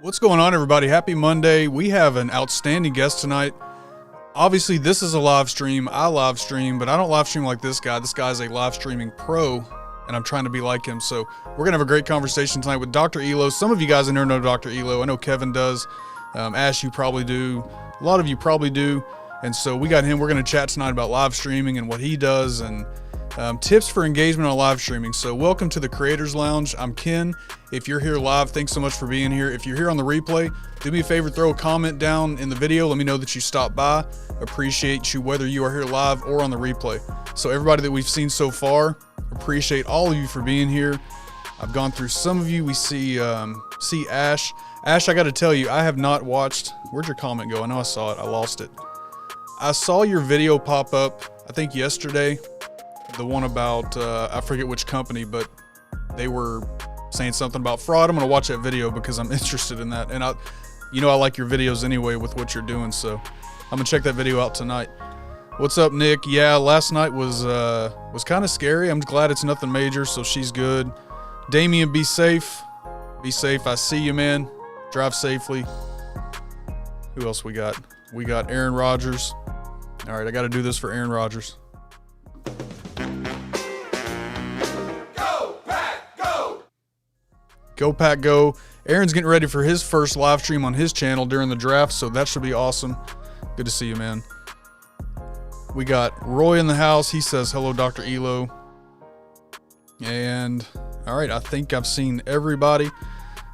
What's going on, everybody? Happy Monday. We have an outstanding guest tonight. Obviously, this is a live stream. I live stream, but I don't live stream like this guy. This guy's a live streaming pro, and I'm trying to be like him. So we're going to have a great conversation tonight with Dr. Elo. Some of you guys in there know Dr. Elo. I know Kevin does. Ash, you probably do. A lot of you probably do. And so we got him. We're going to chat tonight about live streaming and what he does and tips for engagement on live streaming. So welcome to the Creators Lounge. I'm Ken. If you're here live, thanks so much for being here. If you're here on the replay, do me a favor, throw a comment down in the video. Let me know that you stopped by. Appreciate you whether you are here live or on the replay. So everybody that we've seen so far, appreciate all of you for being here. I've gone through some of you. We see Ash. Ash, I got to tell you, I have not watched. Where'd your comment go? I know I saw it. I lost it. I saw your video pop up, I think yesterday. The one about, I forget which company, but they were saying something about fraud. I'm going to watch that video because I'm interested in that. And I like your videos anyway with what you're doing. So I'm going to check that video out tonight. What's up, Nick? Yeah, last night was kind of scary. I'm glad it's nothing major, so she's good. Damien, be safe. Be safe. I see you, man. Drive safely. Who else we got? We got Aaron Rodgers. All right, I got to do this for Aaron Rodgers. Go Pack Go. Aaron's getting ready for his first live stream on his channel during the draft, so that should be awesome. Good to see you, man. We got Roy in the house. He says, hello, Dr. Elo. And, all right, I think I've seen everybody.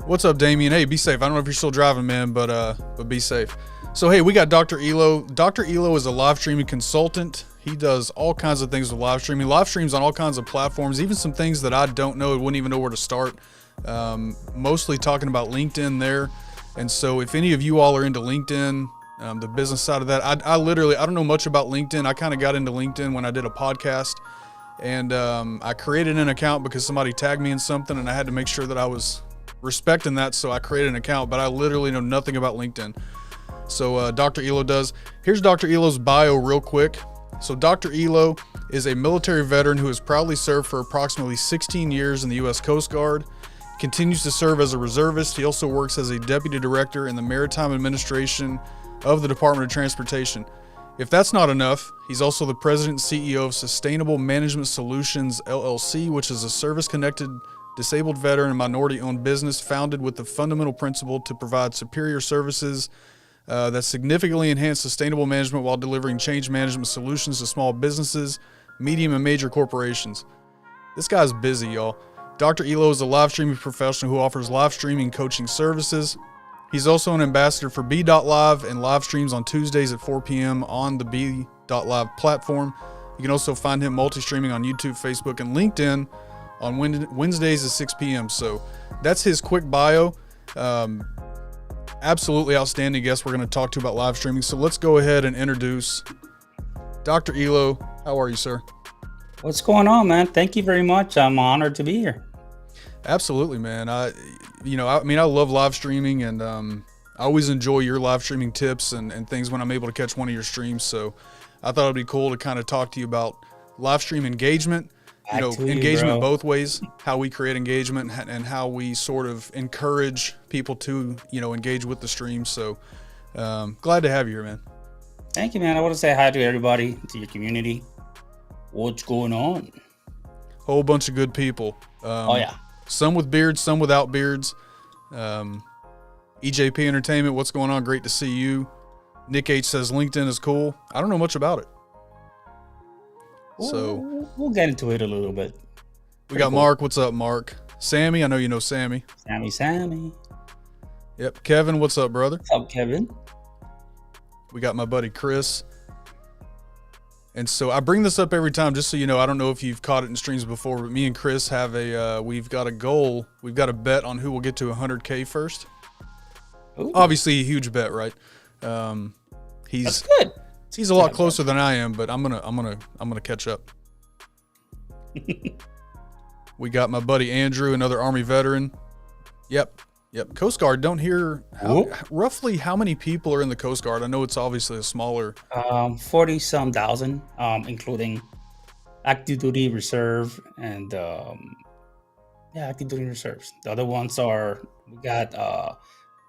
What's up, Damien? Hey, be safe. I don't know if you're still driving, man, but be safe. So, hey, we got Dr. Elo. Dr. Elo is a live streaming consultant. He does all kinds of things with live streaming. Live streams on all kinds of platforms, even some things that I don't know, wouldn't even know where to start. Mostly talking about LinkedIn there. And so if any of you all are into LinkedIn, the business side of that, I don't know much about LinkedIn. I kind of got into LinkedIn when I did a podcast, and I created an account because somebody tagged me in something and I had to make sure that I was respecting that. So I created an account, but I literally know nothing about LinkedIn. So Dr. Elo does. Here's Dr. Elo's bio real quick. So Dr. Elo is a military veteran who has proudly served for approximately 16 years in the U.S. Coast Guard. Continues to serve as a reservist. He also works as a deputy director in the Maritime Administration of the Department of Transportation. If that's not enough, he's also the president and CEO of Sustainable Management Solutions, LLC, which is a service-connected disabled veteran and minority-owned business founded with the fundamental principle to provide superior services that significantly enhance sustainable management while delivering change management solutions to small businesses, medium and major corporations. This guy's busy, y'all. Dr. Elo is a live streaming professional who offers live streaming coaching services. He's also an ambassador for B.Live and live streams on Tuesdays at 4 p.m. on the B.Live platform. You can also find him multi-streaming on YouTube, Facebook, and LinkedIn on Wednesdays at 6 p.m. So that's his quick bio. Absolutely outstanding guest we're going to talk to about live streaming. So let's go ahead and introduce Dr. Elo. How are you, sir? What's going on, man? Thank you very much. I'm honored to be here. Absolutely, man. I love live streaming, and I always enjoy your live streaming tips and things when I'm able to catch one of your streams. So I thought it'd be cool to kind of talk to you about live stream engagement, engagement both ways, how we create engagement and how we sort of encourage people to, engage with the stream. So glad to have you here, man. Thank you, man. I want to say hi to everybody, to your community. What's going on? Whole bunch of good people. Yeah. Some with beards, some without beards. EJP Entertainment, what's going on? Great to see you. Nick H says LinkedIn is cool. I don't know much about it. So we'll get into it a little bit. We got cool. Mark. What's up, Mark? Sammy, I know you know Sammy. Sammy. Yep. Kevin, what's up, brother? What's up, Kevin? We got my buddy Chris. And so I bring this up every time just so you know. I don't know if you've caught it in streams before, but me and Chris have we've got a goal. We've got a bet on who will get to 100K first. Ooh. Obviously a huge bet, right? That's good. He's a lot closer than I am, but I'm gonna catch up. We got my buddy Andrew, another Army veteran. Yep. Coast Guard. Don't hear roughly how many people are in the Coast Guard. I know it's obviously a smaller. 40-some thousand, including active duty reserve and active duty reserves. The other ones are we got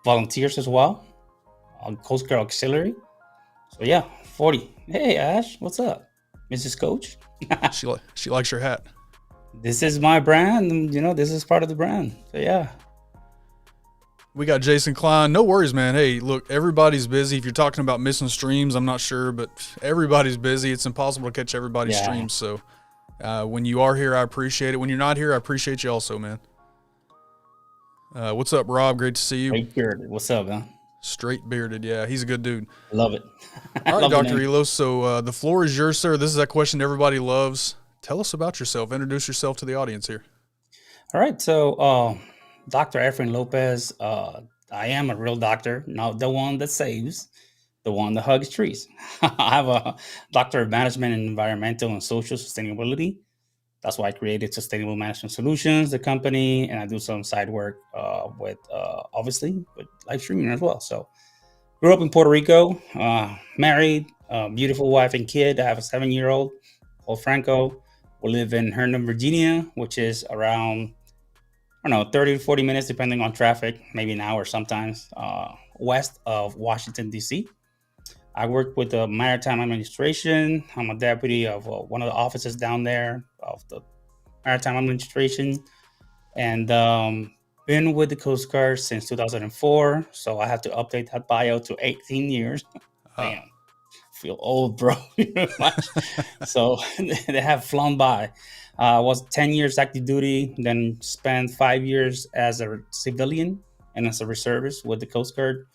volunteers as well, Coast Guard Auxiliary. So yeah, 40. Hey Ash, what's up, Mrs. Coach? She likes your hat. This is my brand, and this is part of the brand. So yeah. We got Jason Klein. No worries, man. Hey, look, everybody's busy. If you're talking about missing streams, I'm not sure, but everybody's busy. It's impossible to catch everybody's streams. So when you are here, I appreciate it. When you're not here, I appreciate you also, man. What's up, Rob? Great to see you. Straight bearded. What's up, man? Straight bearded. Yeah, he's a good dude. Love it. All right, Dr. Elo. So the floor is yours, sir. This is that question everybody loves. Tell us about yourself. Introduce yourself to the audience here. All right. So Dr. Efrain Lopez, I am a real doctor, not the one that saves, the one that hugs trees. I have a Doctor of Management in Environmental and Social Sustainability. That's why I created Sustainable Management Solutions, the company, and I do some side work with, obviously, with Livestreaming as well. So grew up in Puerto Rico, married, beautiful wife and kid. I have a 7-year-old called Franco. We live in Herndon, Virginia, which is around 30 to 40 minutes, depending on traffic, maybe an hour sometimes, west of Washington, D.C. I work with the Maritime Administration. I'm a deputy of one of the offices down there of the Maritime Administration, and been with the Coast Guard since 2004. So I have to update that bio to 18 years. Damn, feel old, bro. So they have flown by. Was 10 years active duty, then spent 5 years as a civilian and as a reservist with the Coast Guard.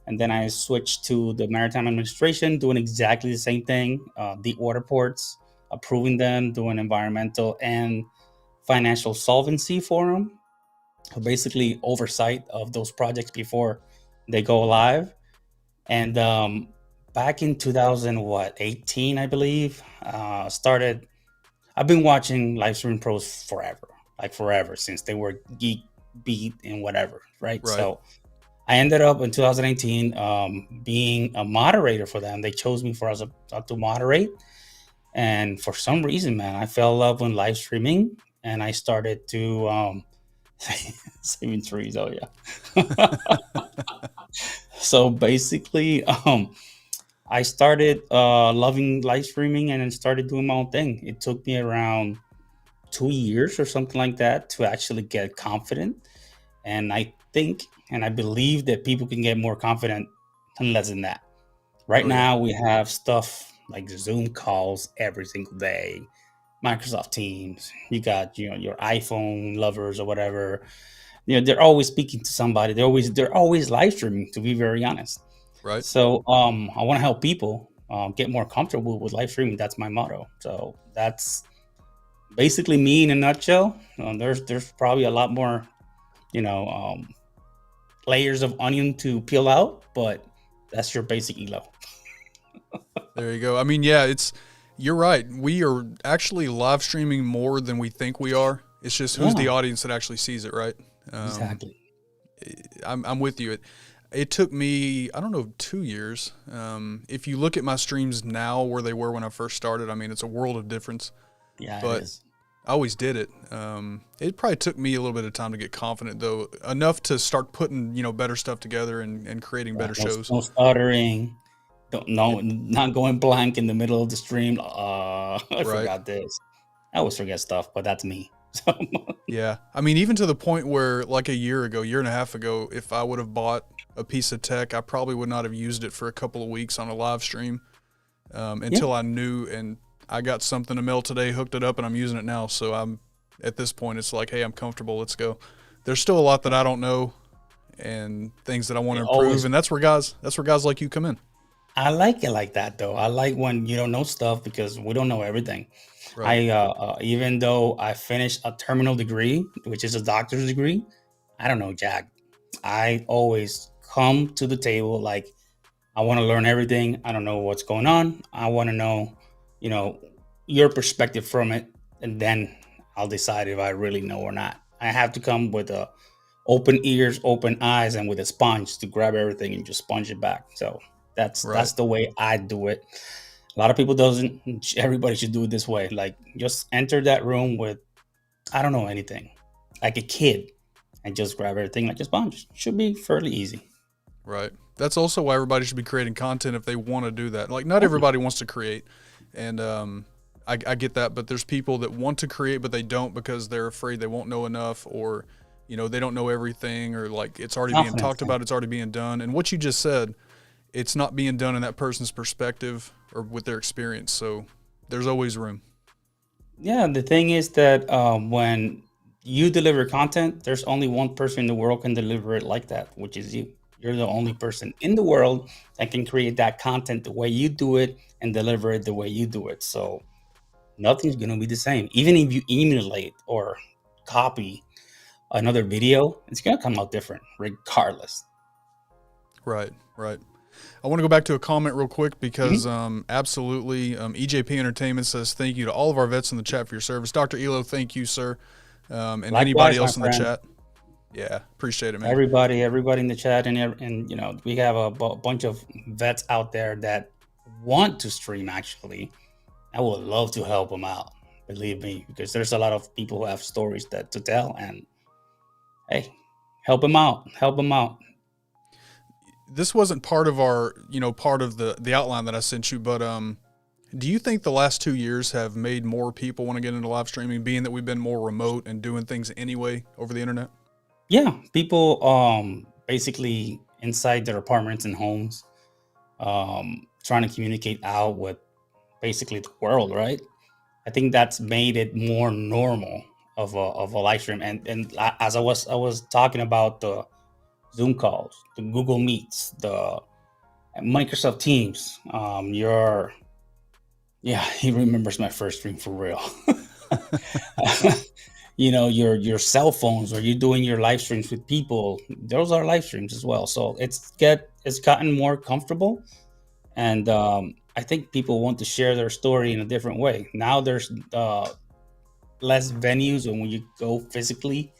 And then I switched to the Maritime Administration, doing exactly the same thing, deep water ports, approving them, doing environmental and financial solvency for them. So basically oversight of those projects before they go live. And back in 2018, I believe, I've been watching Livestream pros forever, since they were Geek, Beat, and whatever, right? So I ended up in 2018 being a moderator for them. They chose me to moderate. And for some reason, man, I fell in love with live streaming, and I started to saving trees. Oh, yeah. So basically, I started loving live streaming and then started doing my own thing. It took me around 2 years or something like that to actually get confident. And I think and I believe that people can get more confident in less than that. Right now, we have stuff like Zoom calls every single day, Microsoft Teams. You got your iPhone lovers or whatever. They're always speaking to somebody. They're always live streaming. To be very honest, right? So I want to help people get more comfortable with live streaming. That's my motto. So that's basically me in a nutshell. There's probably a lot more, layers of onion to peel out, but that's your basic Elo. There you go. I mean, yeah, you're right. We are actually live streaming more than we think we are. It's just who's the audience that actually sees it, right? Exactly. I'm with you. It took me, I don't know, 2 years. If you look at my streams now where they were when I first started, I mean, it's a world of difference. Yeah, but it is. I always did it. It probably took me a little bit of time to get confident, though, enough to start putting, better stuff together and creating better shows. No stuttering. Not going blank in the middle of the stream. I forgot this. I always forget stuff, but that's me. Yeah. I mean, even to the point where like a year and a half ago, if I would have bought a piece of tech, I probably would not have used it for a couple of weeks on a live stream until I knew, and I got something to mail today, hooked it up, and I'm using it now. So I'm at this point, it's like, hey, I'm comfortable. Let's go. There's still a lot that I don't know and things that I want to improve. And that's where guys like you come in. I like it like that, though. I like when you don't know stuff because we don't know everything. Right. Even though I finished a terminal degree, which is a doctor's degree, I don't know Jack. I always come to the table like I want to learn everything. I don't know what's going on. I want to know, your perspective from it, and then I'll decide if I really know or not. I have to come with open ears, open eyes, and with a sponge to grab everything and just sponge it back. So that's the way I do it. A lot of people doesn't. Everybody should do it this way. Like just enter that room with, I don't know anything, like a kid, and just grab everything like a sponge. Should be fairly easy. Right. That's also why everybody should be creating content if they want to do that. Like, not everybody wants to create, and I get that, but there's people that want to create but they don't because they're afraid they won't know enough, or they don't know everything, or like it's already being Confidence talked thing. about, it's already being done. And what you just said, it's not being done in that person's perspective or with their experience. So there's always room. Yeah, the thing is that when you deliver content, there's only one person in the world can deliver it like that, which is you. You're the only person in the world that can create that content the way you do it and deliver it the way you do it. So nothing's gonna be the same. Even if you emulate or copy another video, it's gonna come out different regardless. Right, right. I want to go back to a comment real quick because Mhm. absolutely, EJP Entertainment says thank you to all of our vets in the chat for your service. Dr. Elo, thank you, sir. And anybody Likewise, my else in the friend. chat. Yeah, appreciate it, man. Everybody in the chat, and we have a bunch of vets out there that want to stream. Actually, I would love to help them out. Believe me, because there's a lot of people who have stories that to tell, and hey, help them out. Help them out. This wasn't part of our, part of the outline that I sent you, but do you think the last 2 years have made more people want to get into live streaming, being that we've been more remote and doing things anyway over the internet? Yeah, people basically inside their apartments and homes, trying to communicate out with basically the world, right? I think that's made it more normal of a live stream. And as I was talking about the Zoom calls, the Google Meets, the Microsoft Teams, yeah, he remembers my first stream for real. Your cell phones, or you doing your live streams with people, those are live streams as well. So it's gotten more comfortable, and I think people want to share their story in a different way. Now there's less venues when you go physically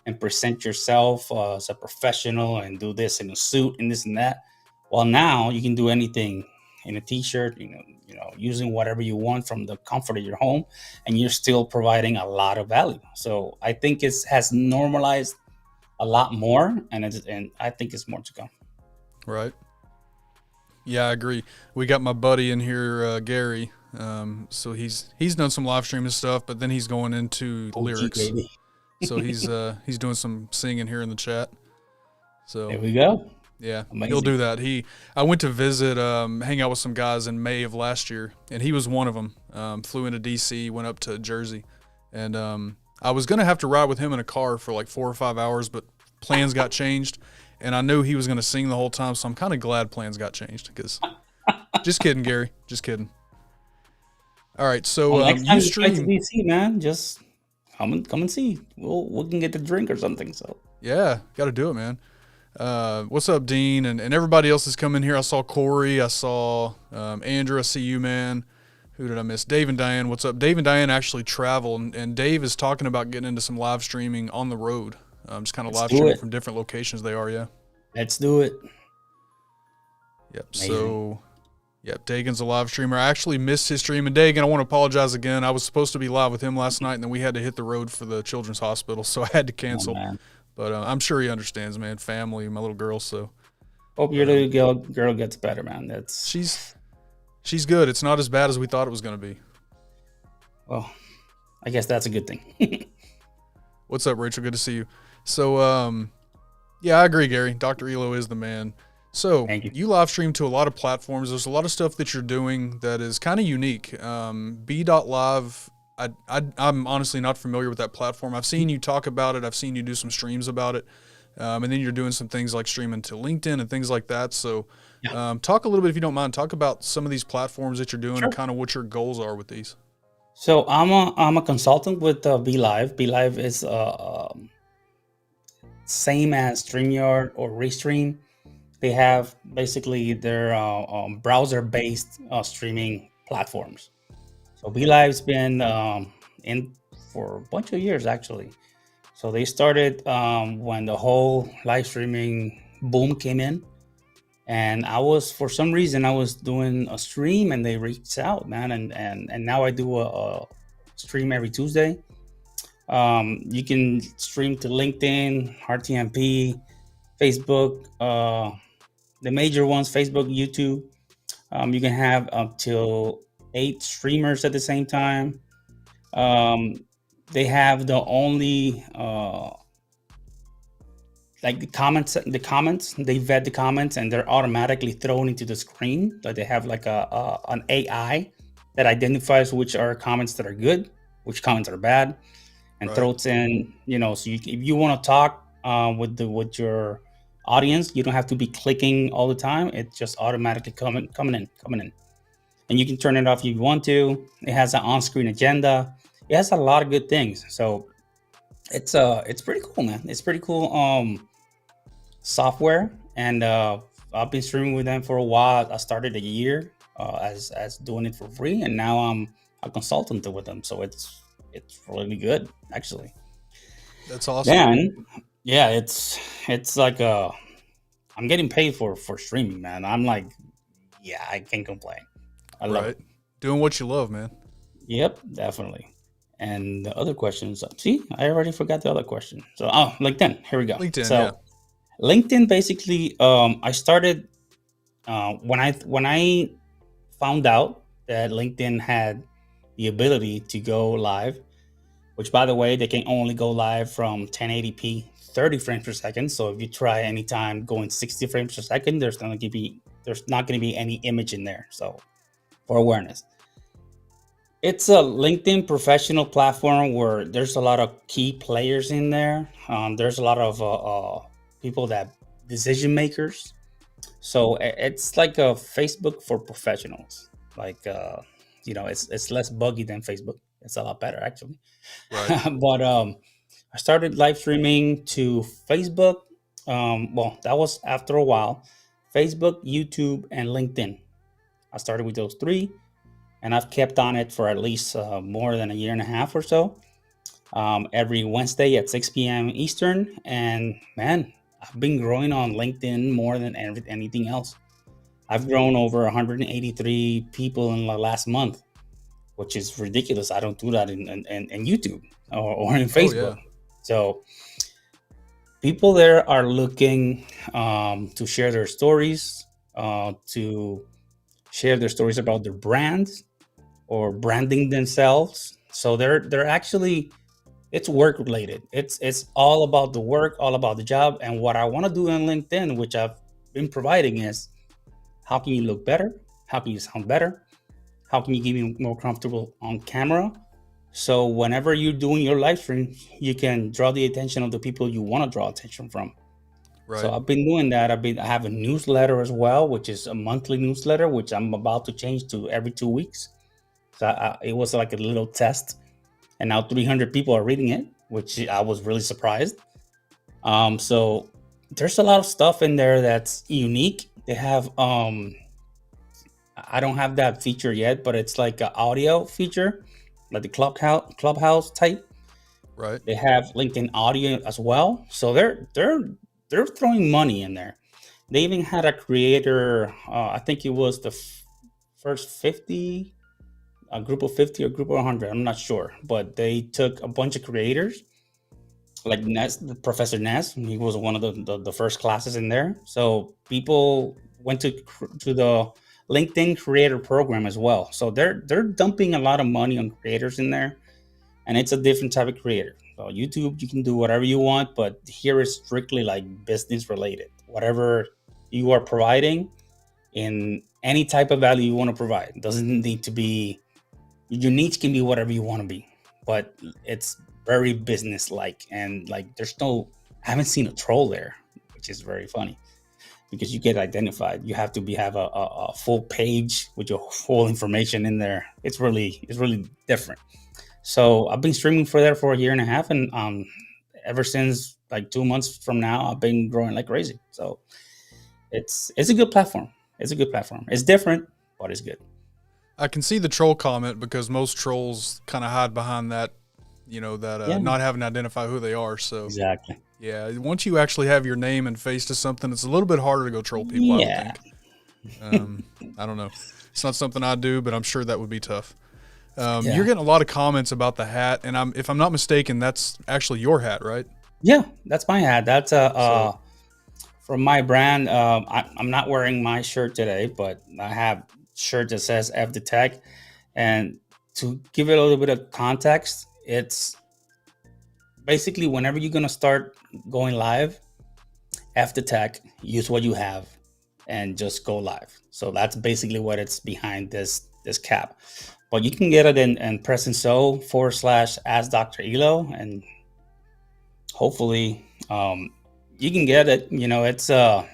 and present yourself as a professional and do this in a suit and this and that. Well, now you can do anything in a t-shirt, using whatever you want from the comfort of your home, and you're still providing a lot of value. So I think it has normalized a lot more, and I think it's more to come. Right. Yeah, I agree. We got my buddy in here, Gary. So he's done some live streaming stuff, but then he's going into OG lyrics. baby. So he's doing some singing here in the chat. So There we go. yeah, Amazing. he'll do that. I went to visit, hang out with some guys in May of last year, and he was one of them. Flew into DC, went up to Jersey, and I was gonna have to ride with him in a car for like 4 or 5 hours, but plans got changed, and I knew he was gonna sing the whole time, so I'm kind of glad plans got changed. Because, just kidding, Gary, just kidding. All right, so Well, next time you you fly to stream, DC, man, just come and see. We can get a drink or something. So yeah, got to do it, man. What's up, Dean, and everybody else is coming here. I saw Corey, I saw Andrew, I see you, man. Who did I miss? Dave and Diane. What's up? Dave and Diane actually travel, and Dave is talking about getting into some live streaming on the road. Just kind of let's live do streaming it. from different locations they are, yeah. Let's do it. Yep. Amazing. So, yep, Dagan's a live streamer. I actually missed his stream, and Dagan, I want to apologize again. I was supposed to be live with him last night, and then we had to hit the road for the children's hospital, so I had to Oh, cancel. man. But I'm sure he understands, man. Family, my little girl, so. Hope your little girl gets better, man. That's She's good. It's not as bad as we thought it was going to be. well, I guess that's a good thing. What's up, Rachel? Good to see you. So, yeah, I agree, Gary. Dr. Elo is the man. So, Thank you. live stream to a lot of platforms. There's a lot of stuff that you're doing that is kind of unique. B.live, I'm honestly not familiar with that platform. I've seen you talk about it. I've seen you do some streams about it. And then you're doing some things like streaming to LinkedIn and things like that. So, Yeah. talk a little bit, if you don't mind, talk about some of these platforms that you're doing Sure. and kind of what your goals are with these. So I'm a consultant with BeLive. BeLive is same as StreamYard or Restream. They have basically their browser-based streaming platforms. So BeLive's been in for a bunch of years actually. So they started when the whole live streaming boom came in, and for some reason I was doing a stream and they reached out, man, and now I do a stream every Tuesday. You can stream to LinkedIn, RTMP, Facebook, the major ones: Facebook, YouTube. You can have up till 8 streamers at the same time. Um, they have the only like the comments. They vet the comments, and they're automatically thrown into the screen. Like they have like an AI that identifies which are comments that are good, which comments are bad, and Right. throws in. So if you want to talk with your audience, you don't have to be clicking all the time. It's just automatically coming in, and you can turn it off if you want to. It has an on-screen agenda. It has a lot of good things. So it's pretty cool, man. It's pretty cool software, and I've been streaming with them for a while. I started a year as doing it for free, and now I'm a consultant with them. So it's really good, actually. That's awesome. Man, yeah, it's like I'm getting paid for streaming, man. I'm like, yeah, I can't complain. I love Right. it. Doing what you love, man. Yep, definitely. And the other questions, see, I already forgot the other question. So, LinkedIn. Here we go. LinkedIn, So, yeah. LinkedIn basically, I started when I found out that LinkedIn had the ability to go live, which, by the way, they can only go live from 1080p, 30 frames per second. So if you try anytime going 60 frames per second, there's not going to be any image in there. So for awareness, it's a LinkedIn professional platform where there's a lot of key players in there. There's a lot of people that decision makers. So it's like a Facebook for professionals. Like it's less buggy than Facebook. It's a lot better, actually. Right. But I started live streaming to Facebook. Well, that was after a while. Facebook, YouTube, and LinkedIn. I started with those three, and I've kept on it for at least more than a year and a half or so. Every Wednesday at 6 p.m. Eastern. And man, I've been growing on LinkedIn more than anything else. I've grown over 183 people in the last month, which is ridiculous. I don't do that in YouTube or in Oh Facebook. yeah. So people there are looking to share their stories, to share their stories about their brands or branding themselves. So they're actually, it's work related. It's all about the work, all about the job. And what I want to do on LinkedIn, which I've been providing, is how can you look better? How can you sound better? How can you get more comfortable on camera? So whenever you're doing your live stream, you can draw the attention of the people you want to draw attention from. Right. So I've been doing that. I have a newsletter as well, which is a monthly newsletter, which I'm about to change to every 2 weeks. So it was like a little test, and now 300 people are reading it, which I was really surprised. So there's a lot of stuff in there that's unique. They have I don't have that feature yet, but it's like an audio feature, like the clubhouse type. Right. They have LinkedIn audio as well. So they're throwing money in there. They even had a creator. I think it was the first 50, a group of 50 or group of 100. I'm not sure, but they took a bunch of creators, like Professor Ness. He was one of the first classes in there. So people went to the LinkedIn creator program as well. So they're dumping a lot of money on creators in there, and it's a different type of creator. So YouTube, you can do whatever you want, but here is strictly like business related. Whatever you are providing in any type of value you want to provide, it doesn't need to be, your niche can be whatever you want to be, but it's very business like, and like I haven't seen a troll there, which is very funny because you get identified. You have to have a full page with your full information in there. It's really different. So I've been streaming for a year and a half, and ever since like 2 months from now, I've been growing like crazy. So it's a good platform. It's a good platform. It's different, but it's good. I can see the troll comment because most trolls kind of hide behind that, Yeah, not having to identify who they are. So exactly. yeah, once you actually have your name and face to something, it's a little bit harder to go troll people. Yeah. I would think. I don't know. It's not something I do, but I'm sure that would be tough. Yeah. You're getting a lot of comments about the hat, and if I'm not mistaken, that's actually your hat, right? Yeah, that's my hat. That's from my brand, I'm not wearing my shirt today, but I have shirt that says F the Tech. And to give it a little bit of context, it's basically whenever you're gonna start going live, F the Tech, use what you have, and just go live. So that's basically what it's behind this cap. But you can get it in press and sew / ask Dr. Elo, and hopefully you can get it. It's I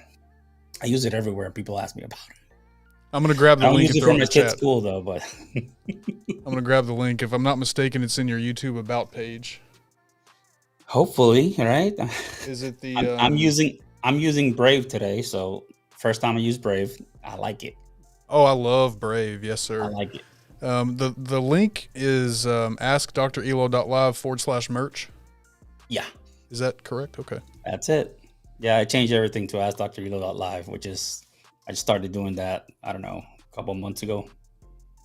use it everywhere. People ask me about it. I'm gonna grab I the don't link use and it throw for it in my the kids' chat. school though, but I'm gonna grab the link. If I'm not mistaken, it's in your YouTube about page. hopefully, right? Is it the? I'm using Brave today, so first time I use Brave. I like it. Oh, I love Brave. Yes, I sir. like it. The link is askdrelo.live / merch. Yeah, Is that correct? Okay. that's it. Yeah, I changed everything to askdrelo.live, which is I just started doing that. I don't know, a couple months ago.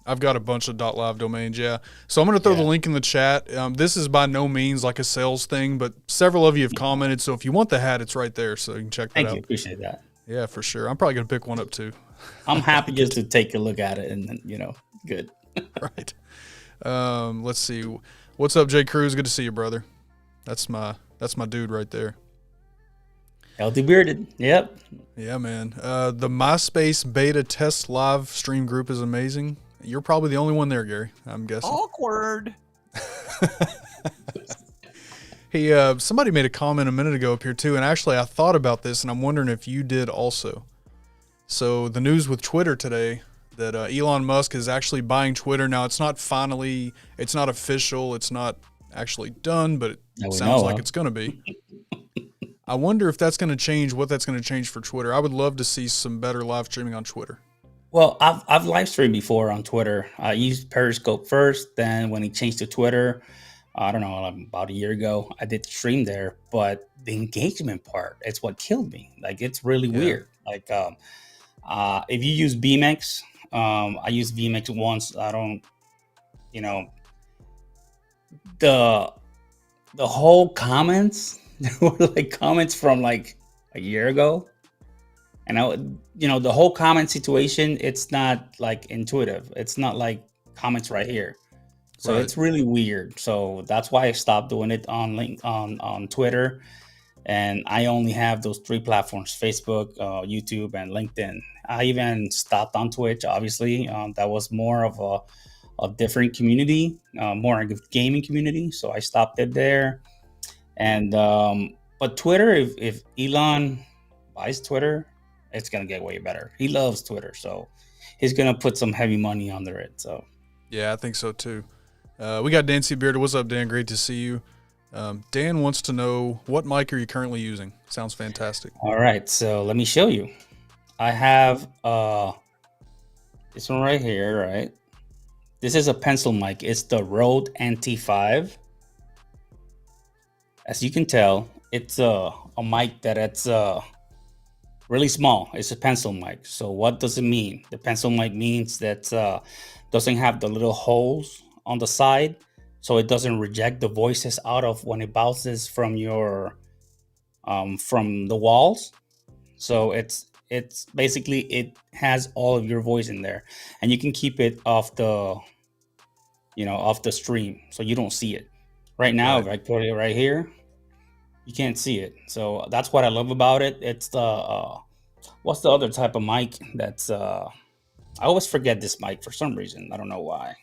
I've got a bunch of .live domains, yeah. So I'm going to throw the link in the chat. This is by no means like a sales thing, but several of you have commented. So if you want the hat, it's right there. So you can check that out. Thank you. Appreciate that. Yeah, for sure. I'm probably going to pick one up too. I'm happy just to take a look at it and, good. Right. Let's see. What's up, Jay Cruz? Good to see you, brother. That's my dude right there. Healthy bearded. Yep. Yeah, man. The MySpace beta test live stream group is amazing. You're probably the only one there, Gary, I'm guessing. Awkward. Hey, somebody made a comment a minute ago up here too, and actually I thought about this, and I'm wondering if you did also. So the news with Twitter today that Elon Musk is actually buying Twitter. Now it's not official, it's not actually done, but it sounds like it's going to be. I wonder if that's going to change, what that's going to change for Twitter. I would love to see some better live streaming on Twitter. Well, I've live streamed before on Twitter. I used Periscope first. Then when he changed to Twitter, I don't know, about a year ago, I did stream there. But the engagement part, it's what killed me. Like, it's really weird. Like, if you use VMix, I used VMix once. I don't, the whole comments, there were like comments from like a year ago. And the whole comment situation, it's not like intuitive. It's not like comments right here. So It's really weird. So that's why I stopped doing it on Twitter. And I only have those 3 platforms: Facebook, YouTube, and LinkedIn. I even stopped on Twitch, obviously. That was more of a different community, more a gaming community. So I stopped it there. And but Twitter, if Elon buys Twitter, it's going to get way better. He loves Twitter, so he's going to put some heavy money under it. So, yeah, I think so too. We got Dan C. Bearder. What's up, Dan? Great to see you. Dan wants to know, what mic are you currently using? Sounds fantastic. All right, so let me show you. I have this one right here, right? This is a pencil mic. It's the Rode NT5. As you can tell, it's a mic that it's really small. It's a pencil mic. So what does it mean? The pencil mic means that doesn't have the little holes on the side, so it doesn't reject the voices out of when it bounces from your from the walls. So it's basically, it has all of your voice in there, and you can keep it off the stream, so you don't see it. Right now, if I put it right here, you can't see it. So that's what I love about it. It's the what's the other type of mic that's I always forget this mic for some reason. I don't know why.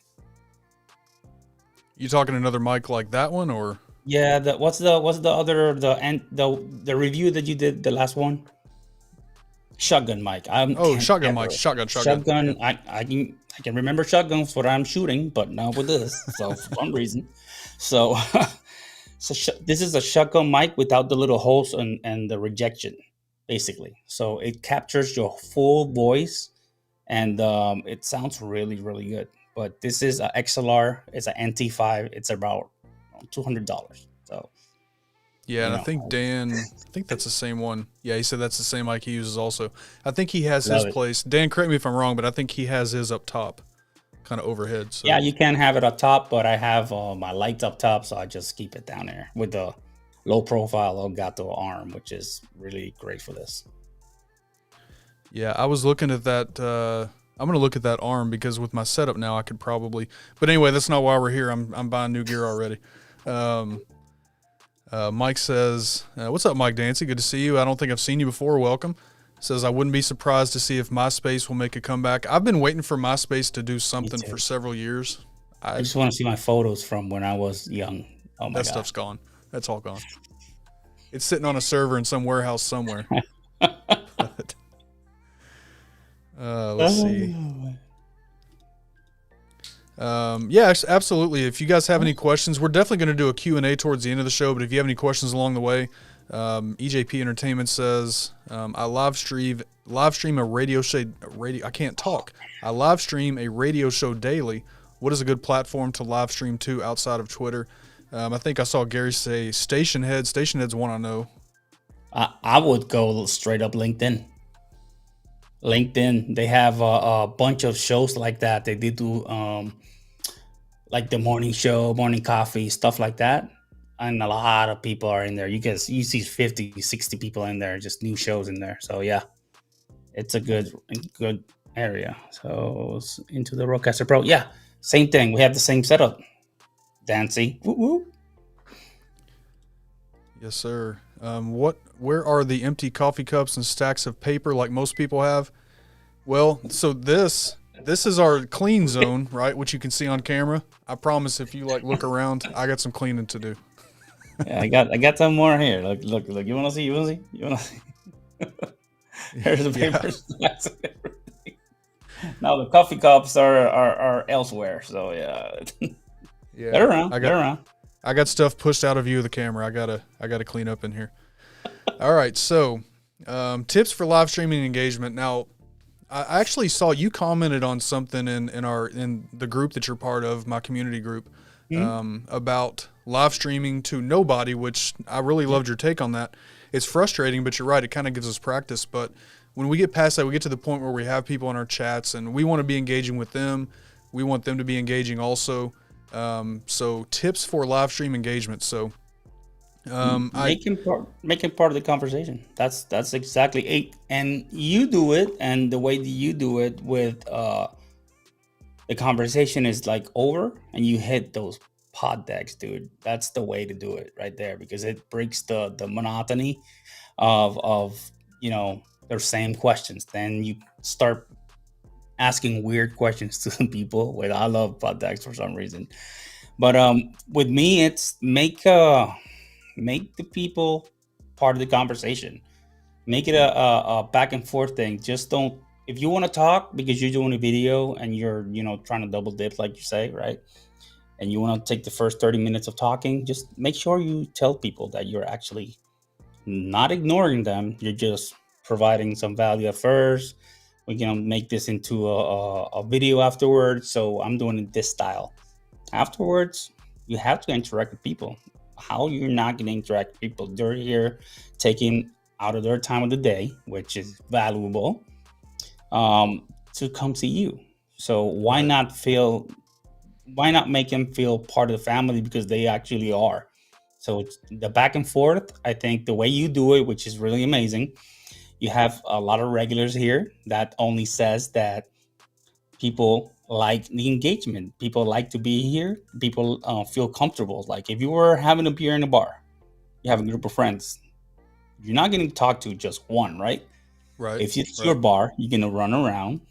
You talking another mic like that one, or? Yeah, what's the other, the review that you did, the last one? Shotgun mic. Shotgun mic. Shotgun. I can remember shotguns what I'm shooting, but not with this. So for some reason, so this is a shotgun mic without the little holes and the rejection, basically. So it captures your full voice, and it sounds really, really good. But this is an XLR. It's an NT5. It's about $200. So yeah, and I think Dan, that's the same one. Yeah, he said that's the same mic he uses also. I think he has his place. Dan, correct me if I'm wrong, but I think he has his up top, kind of overhead. So. Yeah, you can have it up top, but I have my lights up top, so I just keep it down there with the low profile Elgato arm, which is really great for this. Yeah, I was looking at that. I'm gonna look at that arm because with my setup now, I could probably. But anyway, that's not why we're here. I'm buying new gear already. Mike says, "What's up, Mike Dancy? Good to see you. I don't think I've seen you before. Welcome." Says, "I wouldn't be surprised to see if MySpace will make a comeback." I've been waiting for MySpace to do something for several years. I just want to see my photos from when I was young. Oh my That God. stuff's gone. That's all gone. It's sitting on a server in some warehouse somewhere. But, let's see. Yeah, absolutely. If you guys have any questions, we're definitely going to do a Q&A towards the end of the show. But if you have any questions along the way, EJP Entertainment says, I live stream a radio show. I can't talk. I live stream a radio show daily. What is a good platform to live stream to outside of Twitter? I think I saw Gary say Station Head. Station Head's one I know. I would go straight up LinkedIn. LinkedIn, they have a bunch of shows like that. They do like the morning show, morning coffee, stuff like that. And a lot of people are in there. You see 50, 60 people in there, just new shows in there. So yeah, it's a good area. So into the Rodecaster Pro. Yeah, same thing. We have the same setup. Dancy. Woo woo. Yes, sir. Where are the empty coffee cups and stacks of paper like most people have? Well, so this is our clean zone, right? Which you can see on camera. I promise if you look around, I got some cleaning to do. Yeah, I got some more here. Look. You wanna see? Here's the paper stacks and everything. Now the coffee cups are elsewhere. So yeah. Yeah. They're around. I got stuff pushed out of view of the camera. I gotta clean up in here. All right, so tips for live streaming engagement. Now, I actually saw you commented on something in the group that you're part of, my community group, about live streaming to nobody, which I really loved your take on that. It's frustrating, but you're right. It kind of gives us practice. But when we get past that, we get to the point where we have people in our chats, and we want to be engaging with them. We want them to be engaging also. So tips for live stream engagement. So making part of the conversation. That's exactly it. And you do it, and the way that you do it with the conversation is like over, and you hit those pod decks, dude. That's the way to do it right there, because it breaks the monotony of their same questions. Then you start asking weird questions to some people. Wait, I love pod decks for some reason. But with me, it's make the people part of the conversation. Make it a back and forth thing. Just don't, if you want to talk because you're doing a video and you're trying to double dip, like you say, right? And you want to take the first 30 minutes of talking, just make sure you tell people that you're actually not ignoring them. You're just providing some value at first. We can make this into a video afterwards. So I'm doing it this style. Afterwards, you have to interact with people. How you're not going to interact with people? They're here taking out of their time of the day, which is valuable, to come see you. So why not make them feel part of the family, because they actually are. So it's the back and forth. I think the way you do it, which is really amazing, you have a lot of regulars here. That only says that people like the engagement. People like to be here. People feel comfortable. Like if you were having a beer in a bar, you have a group of friends, you're not going to talk to just one, right? Right. If it's your bar, you're going to run around.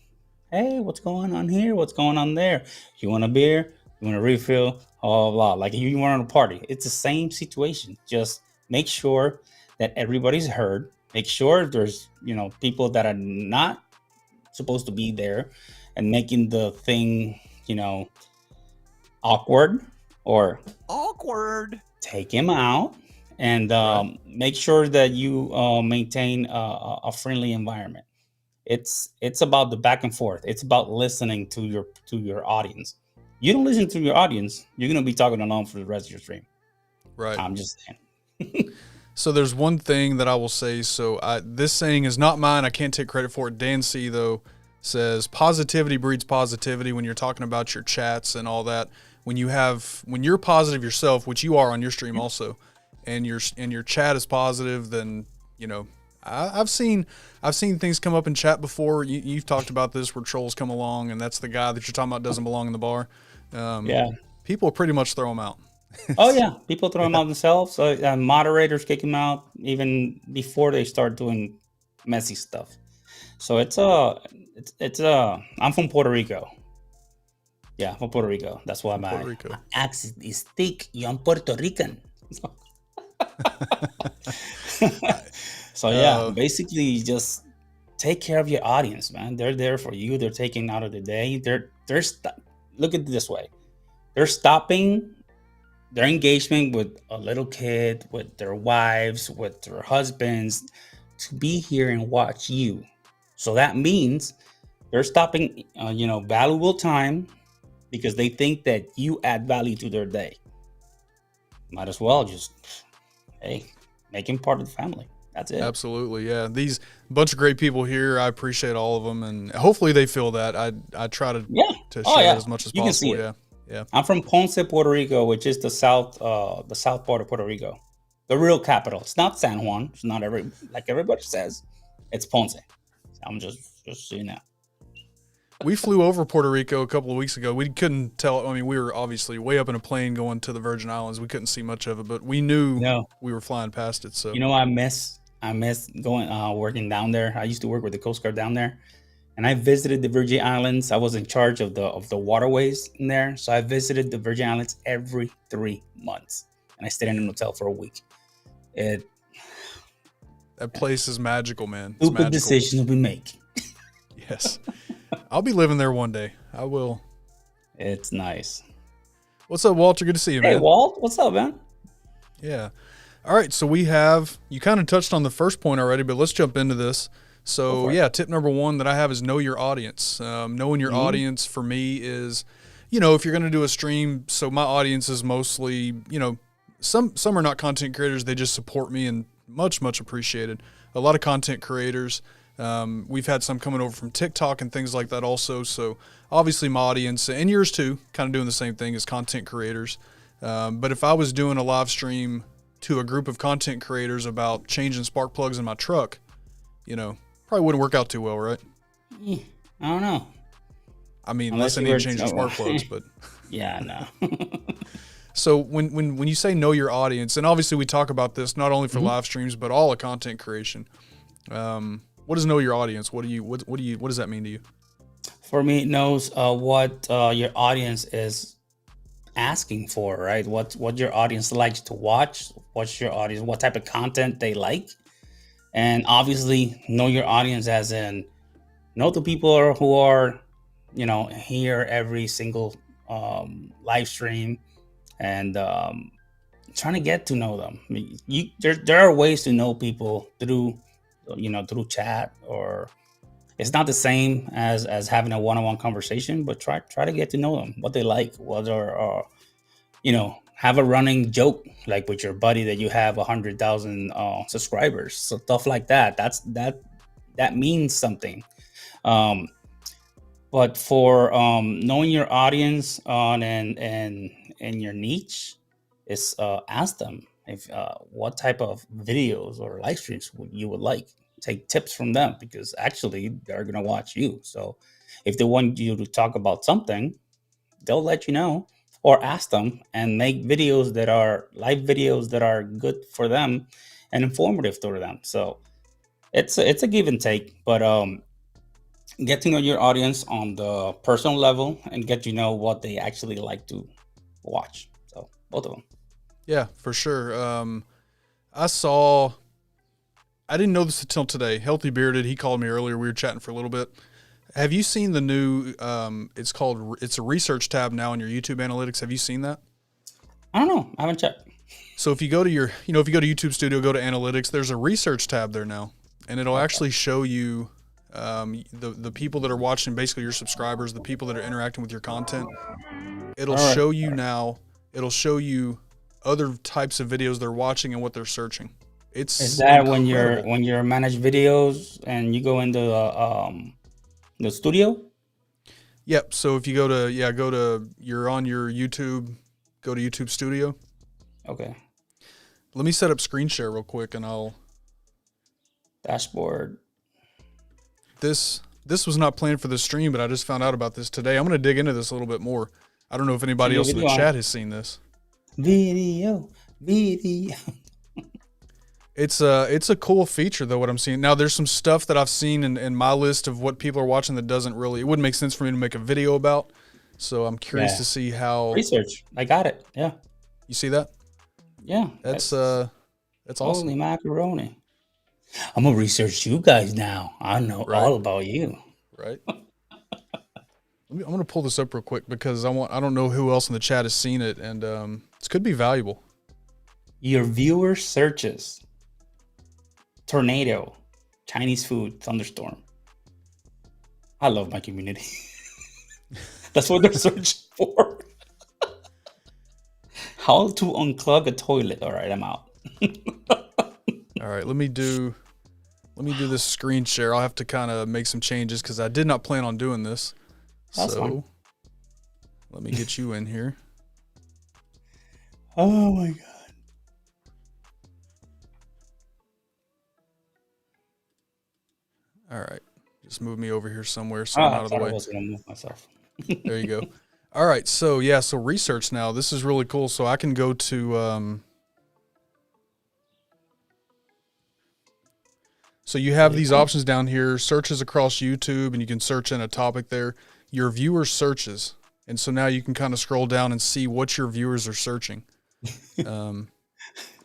Hey, what's going on here? What's going on there? You want a beer? You want a refill? Blah, blah. Like if you want a party, it's the same situation. Just make sure that everybody's heard. Make sure there's, people that are not supposed to be there and making the thing, awkward. Take him out and make sure that you maintain a friendly environment. It's about the back and forth. It's about listening to your audience. You don't listen to your audience, you're going to be talking alone for the rest of your stream. Right. I'm just saying. So there's one thing that I will say. So this saying is not mine. I can't take credit for it. Dan C, though, says positivity breeds positivity when you're talking about your chats and all that. When you're positive yourself, which you are on your stream also, and your chat is positive, then I've seen things come up in chat before. You've talked about this where trolls come along, and that's the guy that you're talking about doesn't belong in the bar. Yeah. People pretty much throw him out. Oh yeah, people throw them Yeah, out themselves. Moderators kick them out even before they start doing messy stuff. So I'm from Puerto Rico. Yeah, from Puerto Rico. That's why from Puerto my Rico. accent is thick. I'm Puerto Rican. So yeah, Uh, basically just take care of your audience, man. They're there for you. They're taking out of the day. Look at it this way. They're stopping their engagement with a little kid, with their wives, with their husbands, to be here and watch you. So that means they're stopping, valuable time because they think that you add value to their day. Might as well just, hey, make him part of the family. That's it. Absolutely, yeah. These bunch of great people here. I appreciate all of them, and hopefully they feel that. I try to Yeah. Oh share that yeah. as much as You can see possible. it. Yeah, yeah. I'm from Ponce, Puerto Rico, which is the south part of Puerto Rico, the real capital. It's not San Juan. It's not like everybody says. It's Ponce. I'm just saying that. We flew over Puerto Rico a couple of weeks ago. We couldn't tell. I mean, we were obviously way up in a plane going to the Virgin Islands. We couldn't see much of it, but we You knew know, we were flying past it. So I miss going working down there. I used to work with the Coast Guard down there, and I visited the Virgin Islands. I was in charge of the waterways in there, so I visited the Virgin Islands every 3 months, and I stayed in an hotel for a week. It that place is magical, man. It's Stupid magical. decisions we make. Yes, I'll be living there one day. I will. It's nice. What's up, Walter? Good to see you, man. Hey, Walt, what's up, man? Yeah. All right. So you kind of touched on the first point already, but let's jump into this. So yeah, tip number one that I have is know your audience. Knowing your audience for me is, if you're going to do a stream, so my audience is mostly, some are not content creators. They just support me and much, much appreciated. A lot of content creators. We've had some coming over from TikTok and things like that also. So obviously my audience and yours too, kind of doing the same thing as content creators. But if I was doing a live stream to a group of content creators about changing spark plugs in my truck, probably wouldn't work out too well, right? I don't know. I mean, unless I need to change the spark plugs, but yeah, no. So when you say know your audience, and obviously we talk about this not only for live streams but all of content creation. What does know your audience? What does that mean to you? For me, it knows what your audience is asking for, right? What your audience likes to watch. What's your audience? What type of content they like, and obviously know your audience as in know the people who are here every single live stream and trying to get to know them. I mean, there are ways to know people through chat, or it's not the same as having a one-on-one conversation, but try to get to know them, what they like, have a running joke like with your buddy that you have 100,000 subscribers, so stuff like that. That means something. But for knowing your audience and your niche is ask them if what type of videos or live streams you would like. Take tips from them, because actually they're going to watch you. So if they want you to talk about something, they'll let you know, or ask them and make live videos that are good for them and informative for them. So it's a give and take, but get to know your audience on the personal level and get to know what they actually like to watch. So both of them. Yeah, for sure. I didn't know this until today. Healthy Bearded, he called me earlier. We were chatting for a little bit. Have you seen the new, it's a research tab now in your YouTube analytics. Have you seen that? I don't know. I haven't checked. So if you go to if you go to YouTube Studio, go to analytics, there's a research tab there now, and it'll actually show you the people that are watching, basically your subscribers, the people that are interacting with your content. It'll show you now, it'll show you other types of videos they're watching and what they're searching. Is that incredible. when you're managed videos and you go into the studio? Yep. So if you you're on your YouTube, go to YouTube Studio. Okay. Let me set up screen share real quick, and I'll Dashboard. This was not planned for the stream, but I just found out about this today. I'm going to dig into this a little bit more. I don't know if anybody else in the chat has seen this. Video. It's a cool feature though, what I'm seeing. Now there's some stuff that I've seen in my list of what people are watching that it wouldn't make sense for me to make a video about. So I'm curious to see how research. I got it. Yeah. You see that? Yeah. That's awesome. Holy macaroni. I'm gonna research you guys now. I know all about you. Right. I'm gonna pull this up real quick because I don't know who else in the chat has seen it, and this could be valuable. Your viewer searches. Tornado, Chinese food, thunderstorm. I love my community. That's what they're searching for. How to unclog a toilet. All right, I'm out. All right, let me do this screen share. I'll have to kind of make some changes because I did not plan on doing this. That's fine. Let me get you in here. Oh my God. All right, just move me over here somewhere so I'm out of the way. I was gonna move myself. There you go. All right, so yeah, so research now. This is really cool. So I can go to so you have these options down here, searches across YouTube, and you can search in a topic there. Your viewer searches. And so now you can kind of scroll down and see what your viewers are searching.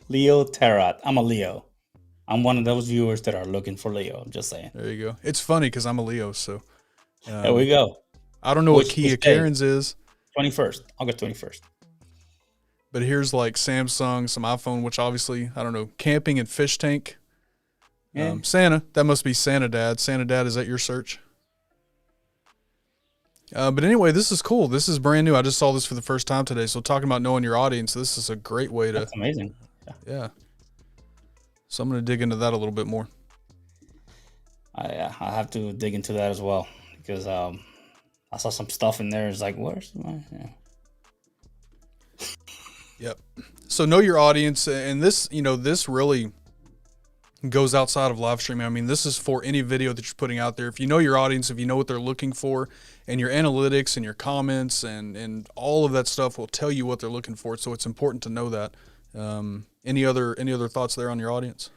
Leo Tarot. I'm a Leo. I'm one of those viewers that are looking for Leo. I'm just saying. There you go. It's funny because I'm a Leo, so. There we go. I don't know what Kia Karen's is. 21st. August 21st. But here's like Samsung, some iPhone, which obviously, I don't know, camping and fish tank. Yeah. Santa. That must be Santa Dad. Santa Dad, is that your search? But anyway, this is cool. This is brand new. I just saw this for the first time today. So talking about knowing your audience, this is a great way to. That's amazing. Yeah. So I'm going to dig into that a little bit more. I have to dig into that as well because I saw some stuff in there. It's like, where's my? Yeah. Yep. So know your audience, and this, this really goes outside of live streaming. I mean, this is for any video that you're putting out there. If you know your audience, if you know what they're looking for, and your analytics and your comments and all of that stuff will tell you what they're looking for. So it's important to know that. Any other thoughts there on your audience?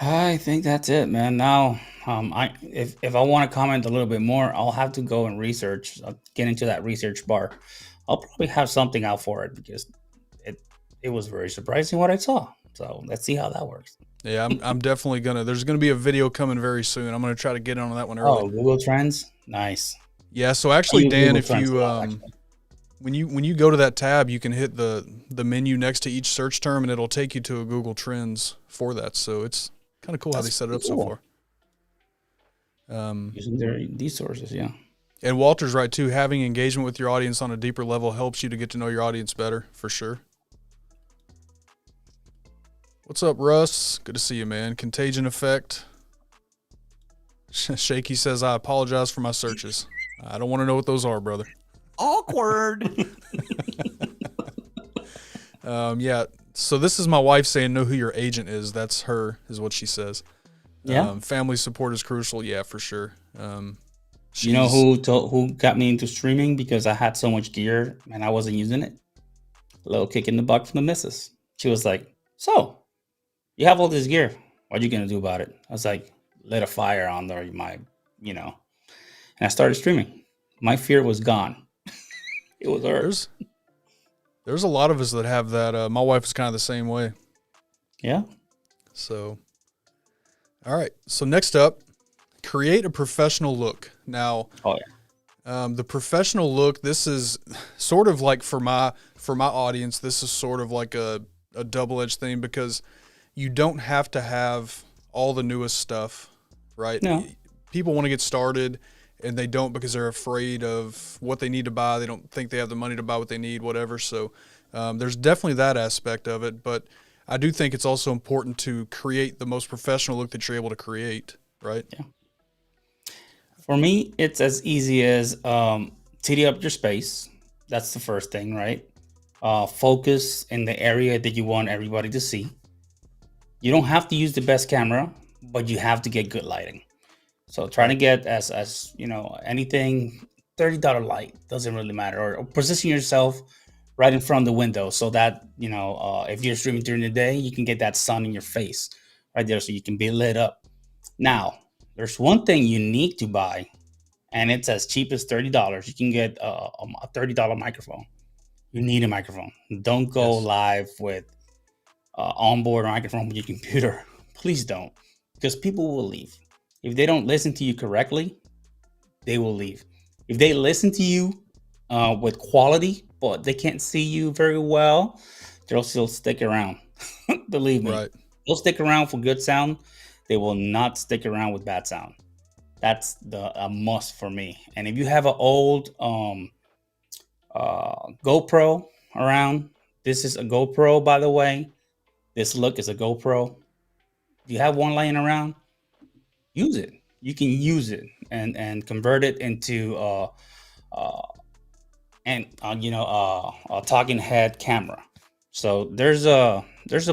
I think that's it, man. Now, if I want to comment a little bit more, I'll have to go and research. I'll get into that research bar. I'll probably have something out for it because it was very surprising what I saw. So let's see how that works. Yeah, I'm definitely there's gonna be a video coming very soon. I'm gonna try to get on that one early. Oh, Google Trends, nice. Yeah, so actually, Dan, if you when you go to that tab, you can hit the menu next to each search term, and it'll take you to a Google Trends for that. So it's kind of cool how they set it up so far. Using these sources, yeah. And Walter's right too. Having engagement with your audience on a deeper level helps you to get to know your audience better, for sure. What's up, Russ? Good to see you, man. Contagion effect. Shaky says, I apologize for my searches. I don't want to know what those are, brother. Awkward. Yeah. So this is my wife saying, know who your agent is. That's her, is what she says. Yeah. Family support is crucial. Yeah, for sure. You know who got me into streaming because I had so much gear and I wasn't using it? A little kick in the butt from the missus. She was like, so you have all this gear. What are you going to do about it? I was like, lit a fire on there, and I started streaming. My fear was gone. It was hers. There's a lot of us that have that. My wife is kind of the same way. Yeah. So, all right. So next up, create a professional look. Now, the professional look, this is sort of like for my audience, this is sort of like a double-edged thing because you don't have to have all the newest stuff, right? No. People want to get started and they don't because they're afraid of what they need to buy. They don't think they have the money to buy what they need, whatever. So there's definitely that aspect of it. But I do think it's also important to create the most professional look that you're able to create, right? Yeah. For me, it's as easy as tidy up your space. That's the first thing, right? Focus in the area that you want everybody to see. You don't have to use the best camera, but you have to get good lighting. So try to get as anything $30 light doesn't really matter, or position yourself right in front of the window so that if you're streaming during the day, you can get that sun in your face right there, so you can be lit up. Now, there's one thing you need to buy, and it's as cheap as $30. You can get a $30 microphone. You need a microphone. Don't go Yes. live with onboard microphone with your computer. Please don't, because people will leave. If they don't listen to you correctly, they will leave. If they listen to you with quality, but they can't see you very well, they'll still stick around. Believe me, Right. they'll stick around for good sound. They will not stick around with bad sound. That's a must for me. And if you have an old GoPro around, this is a GoPro, by the way. This look is a GoPro. If you have one laying around, use it. You can use it and convert it into uh, a talking head camera. So there's a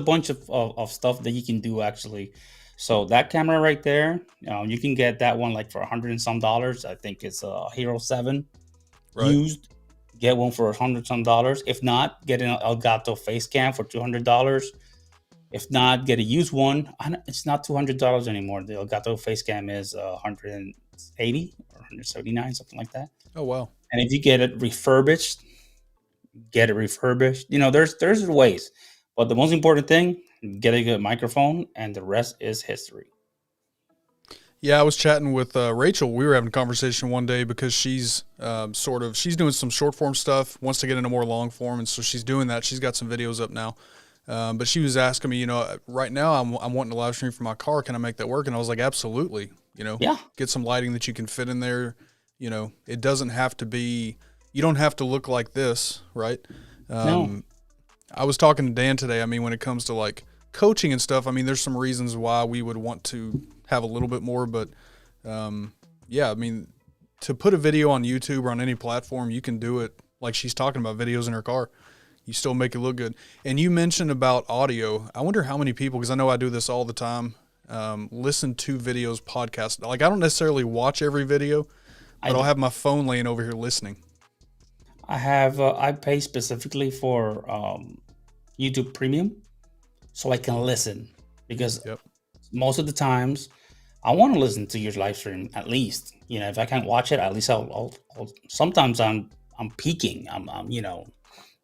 bunch of stuff that you can do actually. So that camera right there, you can get that one like for $100 and some. I think it's a Hero 7 Right. used. Get one for $100 some. If not, get an Elgato face cam for $200. If not, get a used one. It's not $200 anymore. The Elgato face cam is 180 or 179, something like that. Oh wow. And if you get it refurbished, get it refurbished. There's ways, but the most important thing, get a good microphone, and the rest is history. Yeah, I was chatting with Rachel. We were having a conversation one day because she's she's doing some short form stuff, wants to get into more long form, and so she's doing that. She's got some videos up now. But she was asking me, right now I'm wanting to live stream from my car. Can I make that work? And I was like, absolutely. Yeah. Get some lighting that you can fit in there. It doesn't have to be, you don't have to look like this, right? No. I was talking to Dan today. I mean, when it comes to like coaching and stuff, I mean, there's some reasons why we would want to have a little bit more, but yeah, I mean, to put a video on YouTube or on any platform, you can do it like she's talking about, videos in her car. You still make it look good. And you mentioned about audio. I wonder how many people, because I know I do this all the time, listen to videos, podcasts. Like, I don't necessarily watch every video, but I'll have my phone laying over here listening. I pay specifically for YouTube Premium so I can listen, because Yep. most of the times I want to listen to your live stream. At least, if I can't watch it, at least I'll sometimes I'm peeking. I'm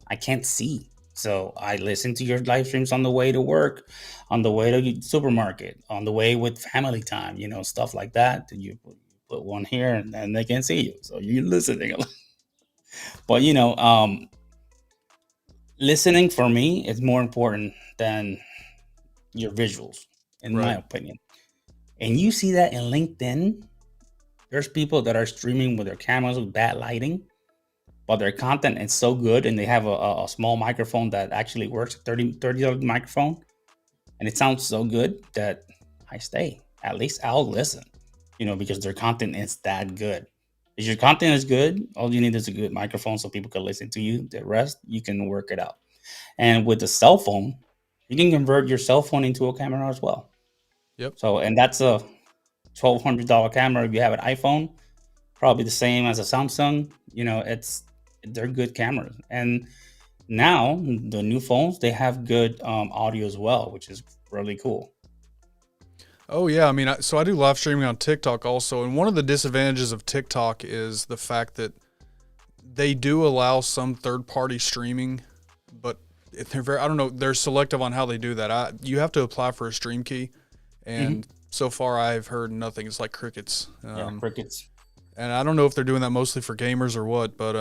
I can't see. So I listen to your live streams on the way to work, on the way to the supermarket, on the way with family time, stuff like that. You put one here and then they can see you. So you're listening. But listening for me is more important than your visuals, in my Right. opinion. And you see that in LinkedIn. There's people that are streaming with their cameras with bad lighting, but their content is so good, and they have a small microphone that actually works, $30 microphone, and it sounds so good that I stay. At least I'll listen, because their content is that good. If your content is good, all you need is a good microphone so people can listen to you. The rest, you can work it out. And with the cell phone, you can convert your cell phone into a camera as well. Yep. So, and that's a $1,200 camera. If you have an iPhone, probably the same as a Samsung. They're good cameras. And now the new phones, they have good audio as well, which is really cool. Oh yeah, I mean, so I do live streaming on TikTok also, and one of the disadvantages of TikTok is the fact that they do allow some third-party streaming, but they're I don't know, they're selective on how they do that. You have to apply for a stream key, and so far I've heard nothing. It's like crickets. Crickets. And I don't know if they're doing that mostly for gamers or what, but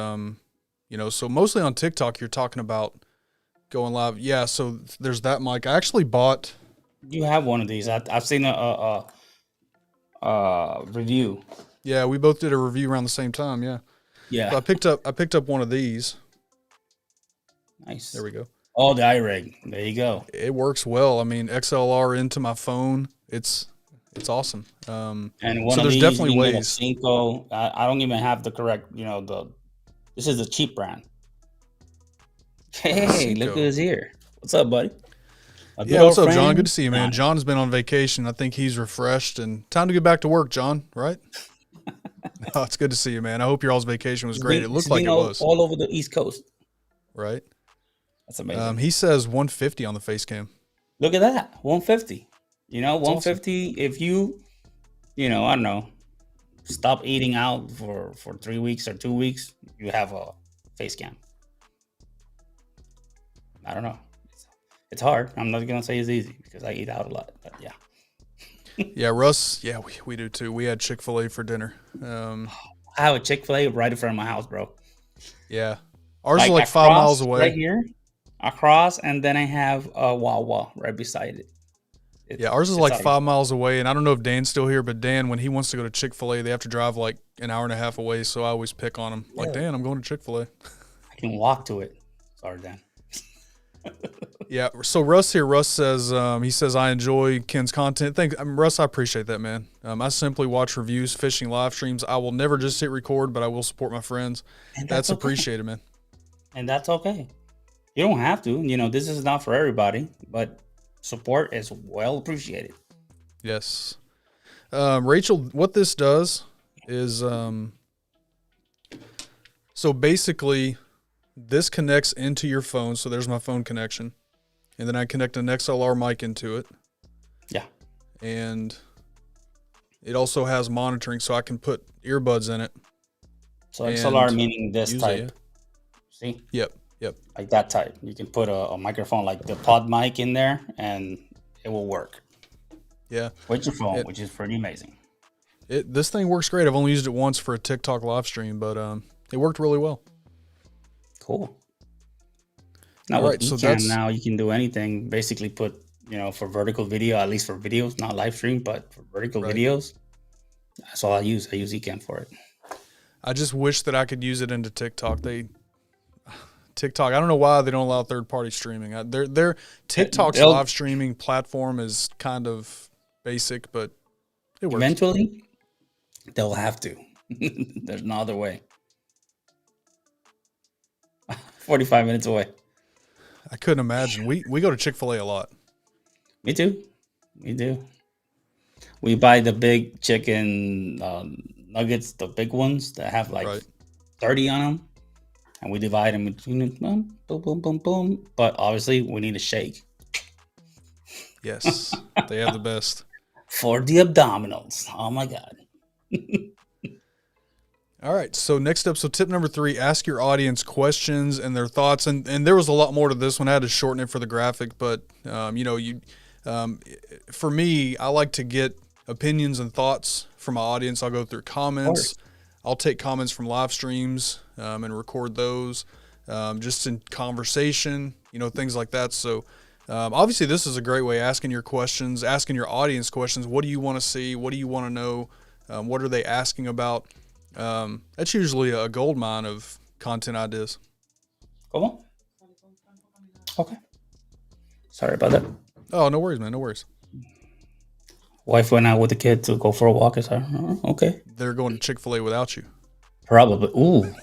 so mostly on TikTok you're talking about going live. Yeah, so there's that mic. I actually bought. You have one of these. I've seen a review. Yeah, we both did a review around the same time. Yeah. Yeah. So I picked up one of these. Nice. There we go. Oh, the iRig. There you go. It works well. I mean, XLR into my phone. It's awesome. And so there's definitely ways. Cinco. I don't even have the correct. This is a cheap brand. Hey, look who's here. What's up, buddy? A good Yeah, what's old up, John? Good friend. to see you, man. Nah, John's been on vacation. I think he's refreshed and time to get back to work, John, right? Oh, it's good to see you, man. I hope your all's vacation was great. It he's looked like been it was, all over the East Coast. right? That's amazing. He says 150 on the face cam. Look at that, 150. That's awesome. 150. If I don't know, stop eating out for 3 weeks or 2 weeks, you have a face cam. I don't know. It's hard. I'm not gonna say it's easy because I eat out a lot. But yeah, Yeah, Russ. Yeah, we do too. We had Chick-fil-A for dinner. I have a Chick-fil-A right in front of my house, bro. Yeah, ours is Like like 5 miles across right away. here, across, and then I have a Wawa right beside it. Yeah, ours is It's like out. 5 miles away, and I don't know if Dan's still here, but Dan, when he wants to go to Chick-fil-A, they have to drive like an hour and a half away. So I always pick on him. Like, Yeah. Dan, I'm going to Chick-fil-A. I can walk to it. Sorry, Dan. Yeah. So Russ here, Russ says he says I enjoy Ken's content. Russ, I appreciate that, man. I simply watch reviews, fishing live streams. I will never just hit record, but I will support my friends. And That's that's okay. appreciated, man. And that's okay. You don't have to. This is not for everybody, but support is well appreciated. Yes. Rachel, what this does is so basically this connects into your phone. So there's my phone connection. And then I connect an XLR mic into it. Yeah. And it also has monitoring, so I can put earbuds in it. So XLR And meaning this use it, type. yeah. See? Yep. Like that type. You can put a microphone like the pod mic in there and it will work Yeah. with your phone, which is pretty amazing. This thing works great. I've only used it once for a TikTok live stream, but it worked really well. Cool. Now All with right, so Ecamm now you can do anything. Basically put, for vertical video, at least for videos, not live stream, but for vertical Right. videos. That's all I use. I use Ecamm for it. I just wish that I could use it into TikTok. TikTok, I don't know why they don't allow third-party streaming. Their TikTok's They'll- live streaming platform is kind of basic, but it works. Eventually, they'll have to. There's no other way. 45 minutes away. I couldn't imagine. We go to Chick-fil-A a lot. Me too. We do. We buy the big chicken nuggets, the big ones that have like Right. 30 on them. And we divide them between them. Boom, boom, boom, boom. But obviously, we need a shake. Yes, they have the best. For the abdominals. Oh my God. All right, so next up, so tip number 3, ask your audience questions and their thoughts. And there was a lot more to this one. I had to shorten it for the graphic, but, for me, I like to get opinions and thoughts from my audience. I'll go through comments. I'll take comments from live streams and record those just in conversation, things like that. So obviously this is a great way, asking your questions, asking your audience questions. What do you want to see? What do you want to know? What are they asking about? That's usually a gold mine of content ideas. Come on. Okay. Sorry about that. Oh, no worries, man. No worries. Wife went out with the kid to go for a walk. Okay. They're going to Chick-fil-A without you. Probably. Ooh.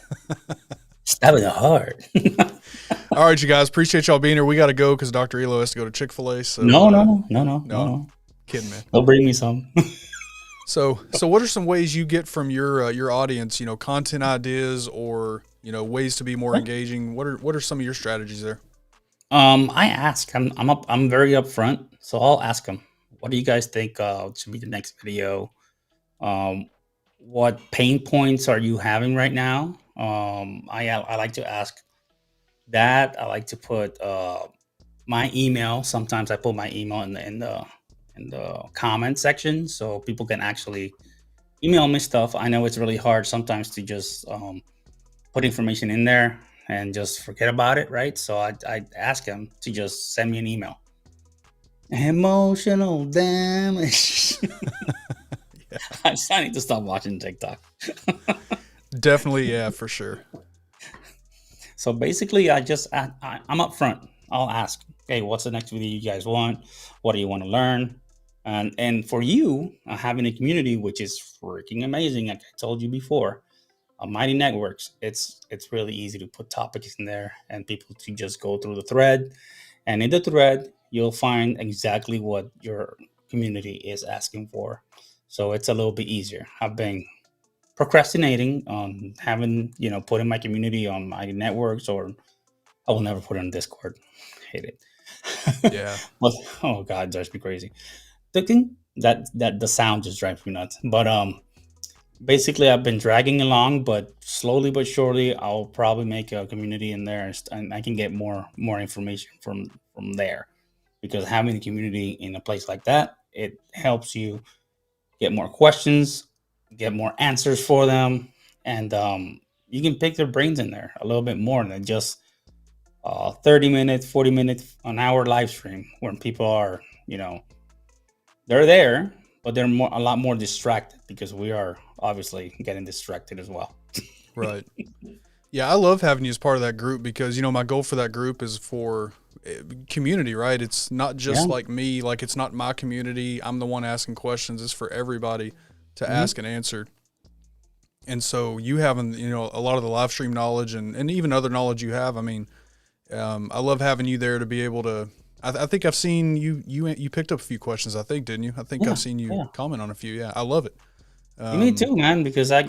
Stab in the heart. All right, you guys. Appreciate y'all being here. We got to go because Dr. Elo has to go to Chick-fil-A. So No. Kidding, man. They'll bring me some. So what are some ways you get from your audience, content ideas or, ways to be more engaging? What are some of your strategies there? I ask. I'm very upfront, so I'll ask them. What do you guys think should be the next video? What pain points are you having right now? I like to ask that. I like to put my email. Sometimes I put my email in the comment section so people can actually email me stuff. I know it's really hard sometimes to just put information in there and just forget about it, right? So I ask them to just send me an email. Emotional damage. Yeah. I need to stop watching TikTok. Definitely, yeah, for sure. So basically, I'm up front. I'll ask, hey, what's the next video you guys want? What do you want to learn? And for you, having a community, which is freaking amazing, like I told you before, Mighty Networks, it's really easy to put topics in there and people to just go through the thread. And in the thread, you'll find exactly what your community is asking for. So it's a little bit easier. I've been procrastinating on having, putting my community on my networks, or I will never put it on Discord. Hate it. Yeah. But oh god, it drives me crazy. The thing that the sound just drives me nuts. But basically I've been dragging along, but slowly but surely I'll probably make a community in there, and I can get more information from there, because having a community in a place like that, it helps you get more questions, get more answers for them, and you can pick their brains in there a little bit more than just 30 minutes, 40 minutes, an hour live stream when people are, they're there, but they're a lot more distracted, because we are obviously getting distracted as well. Right. Yeah, I love having you as part of that group because, my goal for that group is for community, right? It's not just Yeah. like me, like it's not my community. I'm the one asking questions. It's for everybody to Mhm. ask and answer. And so you having, a lot of the live stream knowledge and even other knowledge you have. I mean, I love having you there to be able to. I think I've seen you picked up a few questions. I think, didn't you? I think Yeah. I've seen you Yeah. comment on a few. Yeah, I love it. Me too, man, because I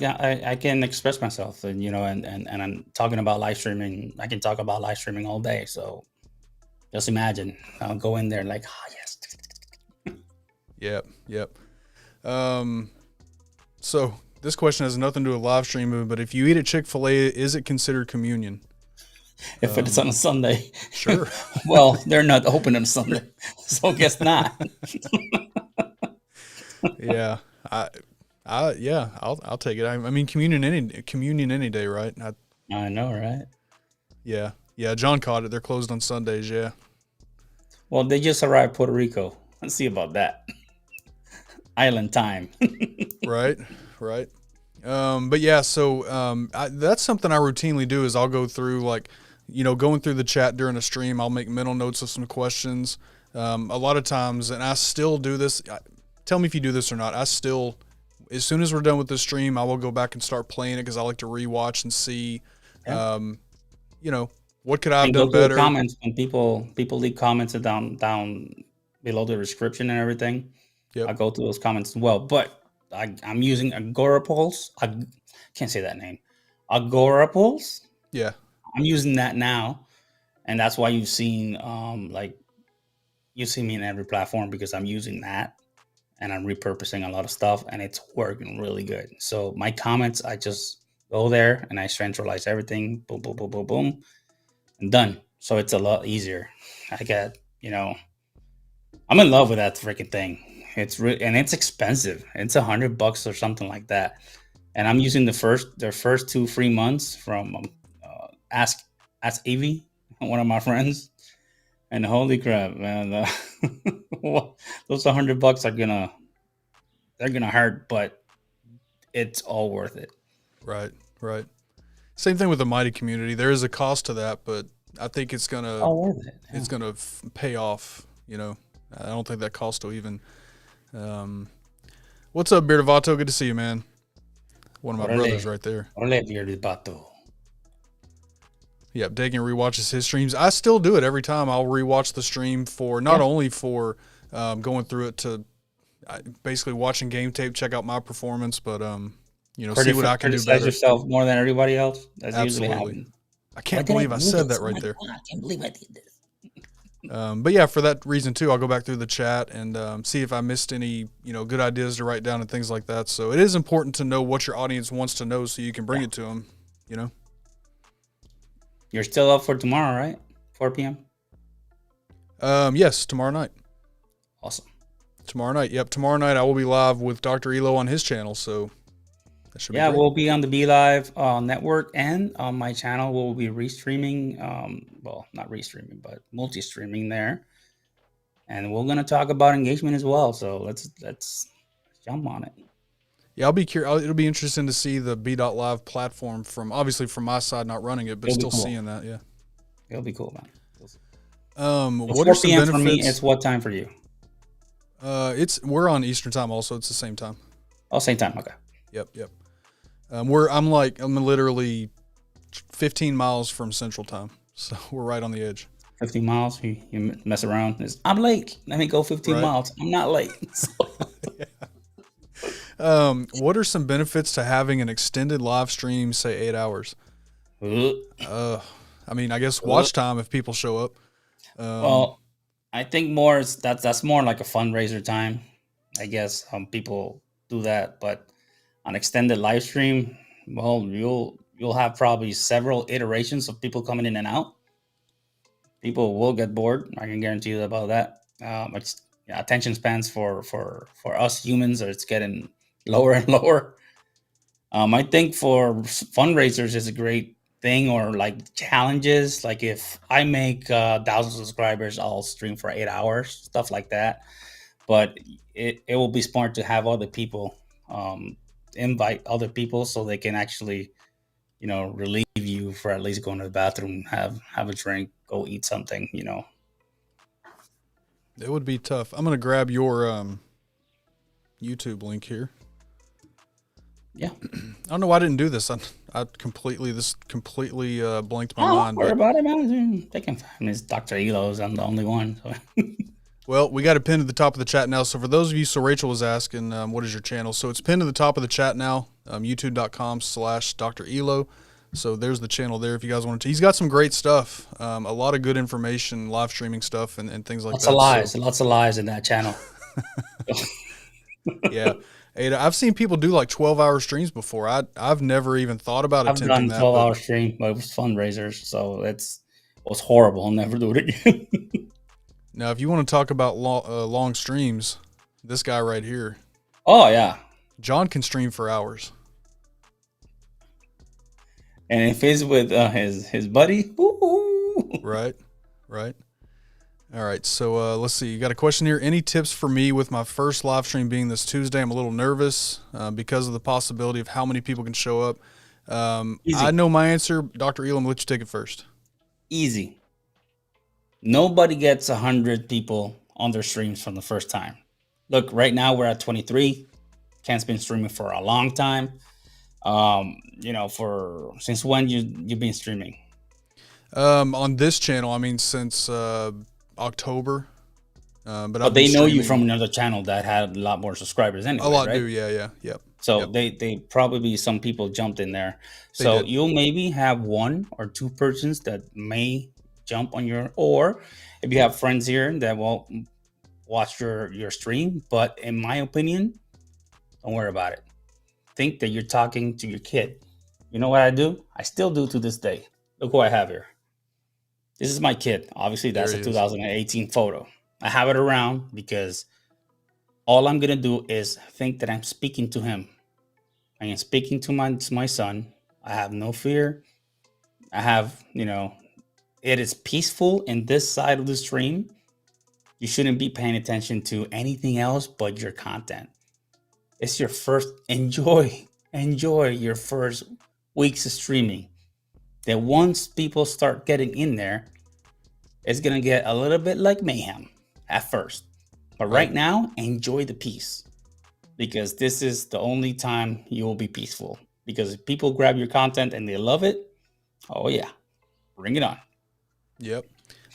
can express myself, and and I'm talking about live streaming. I can talk about live streaming all day. So just imagine I'll go in there like, oh yes. Yep, yep. Um, so this question has nothing to do with live streaming, but if you eat at Chick-fil-A, is it considered communion? If it's on a Sunday, Sure. well, they're not open on Sunday, so guess not. Yeah. Yeah, I'll take it. I mean, communion any day, right? I know, right? Yeah. Yeah, John caught it. They're closed on Sundays, yeah. Well, they just arrived Puerto Rico. Let's see about that. Island time. Right. Right. But yeah, so that's something I routinely do is I'll go through going through the chat during a stream. I'll make mental notes of some questions. A lot of times, and I still do this. Tell me if you do this or not. I still, as soon as we're done with the stream, I will go back and start playing it because I like to rewatch and see, Yeah. what could I have And go done to the better. comments when people leave comments down below the description and everything. Yep. I go through those comments as well. But I'm using Agorapulse. I can't say that name. Agorapulse. Yeah. I'm using that now, and that's why you've seen you see me in every platform, because I'm using that, and I'm repurposing a lot of stuff, and it's working really good. So my comments, I just go there and I centralize everything. Boom, boom, boom, boom, boom, and done. So it's a lot easier. I get, I'm in love with that freaking thing. And it's expensive. It's $100 or something like that. And I'm using their first 2 free months from Ask Evie, one of my friends. And holy crap, man, those $100 they're gonna hurt, but it's all worth it. Right. Right. Same thing with the Mighty community. There is a cost to that, but I think it's gonna All worth it. Yeah. it's gonna pay off. I don't think that cost will even. What's up, Beard Vato? Good to see you, man. One of my brothers right there. Orale, Bearded Bato. Yep, Dagan rewatches his streams. I still do it every time. I'll rewatch the stream for not only for going through it to basically watching game tape, check out my performance, but see what I can do better. Yourself more than everybody else. That's usually Absolutely. happens. I can't believe I said that right there. I can't believe I did this. But yeah, for that reason too, I'll go back through the chat and see if I missed any, good ideas to write down and things like that. So it is important to know what your audience wants to know so you can bring it to them, You're still up for tomorrow, right? 4 p.m. Yes, tomorrow night. Awesome. Tomorrow night. Yep, tomorrow night I will be live with Dr. Elo on his channel, so that should be great. We'll be on the Be Live network, and on my channel we'll be restreaming. Well, not restreaming, but multi-streaming there. And we're gonna talk about engagement as well. So let's jump on it. Yeah, I'll be curious. It'll be interesting to see the B.Live platform from my side, not running it, but still seeing that. Yeah, it'll be cool, man. What are some benefits? For me, it's what time for you? We're on Eastern time also. It's the same time. Oh, same time. Okay. Yep. I'm literally 15 miles from Central time, so we're right on the edge. 15 miles. You mess around. I'm late. Let me go 15 Right. miles. I'm not late. So, What are some benefits to having an extended live stream, say 8 hours? uh, I mean, I guess uh, watch time if people show up. Um, well, I think more is that's more like a fundraiser time. I guess people do that, but on extended live stream, well, you'll have probably several iterations of people coming in and out. People will get bored. I can guarantee you about that. It's yeah, attention spans for us humans, it's getting lower and lower. I think for fundraisers is a great thing, or like challenges. Like if I make 1,000 subscribers, I'll stream for 8 hours, stuff like that. But it will be smart to have other people, invite other people so they can actually, relieve you for at least going to the bathroom, have a drink, go eat something. it would be tough. I'm gonna grab your YouTube link here. Yeah. I don't know why I didn't do this. I completely blanked my Oh, don't mind. worry But about it, man. They can find me. It's Dr. Elo's. I'm the only one. So. well, we got it pinned to the top of the chat now. So for those of you, so Rachel was asking, what is your channel? So it's pinned to the top of the chat now. YouTube.com/Dr. Elo. So there's the channel there if you guys want to. He's got some great stuff, a lot of good information, live streaming stuff, and things like Lots that. of lies. So, Lots of lies in that channel. yeah. Ada, I've seen people do like 12-hour streams before. I've never even thought about I've attempting done that, but 12-hour stream, but it was fundraisers, so it was horrible. I'll never do it again. now if you want to talk about long streams, this guy right here, Oh yeah, John, can stream for hours. and if it's with his buddy, ooh. Right, right. All right, so let's see. You got a question here. Any tips for me with my first live stream being this Tuesday? I'm a little nervous because of the possibility of how many people can show up. I Easy, know my answer. Dr. Elam, let you take it first. easy. Nobody gets 100 people on their streams from the first time. Look, right now we're at 23. Ken's been streaming for a long time. For since when you've been streaming? On this channel, I mean, since October. But I've been They know you streaming from another channel that had a lot more subscribers anyway, a lot. right? Do yeah, yep. So Yep. they probably some people jumped in there. They So did. you'll maybe have one or two persons that may jump on or if you have friends here that will watch your stream. But in my opinion, don't worry about it. Think that you're talking to your kid. You know what I do? I still do to this day. Look who I have here. This is my kid. Obviously, There that's a he is. 2018 photo. I have it around because all I'm gonna do is think that I'm speaking to him. I am speaking to my son. I have no fear. I have, it is peaceful in this side of the stream. You shouldn't be paying attention to anything else but your content. It's your first enjoy your first weeks of streaming. Then once people start getting in there, it's gonna get a little bit like mayhem at first. But right now, enjoy the peace. Because this is the only time you will be peaceful. Because if people grab your content and they love it, oh yeah, bring it on. Yep.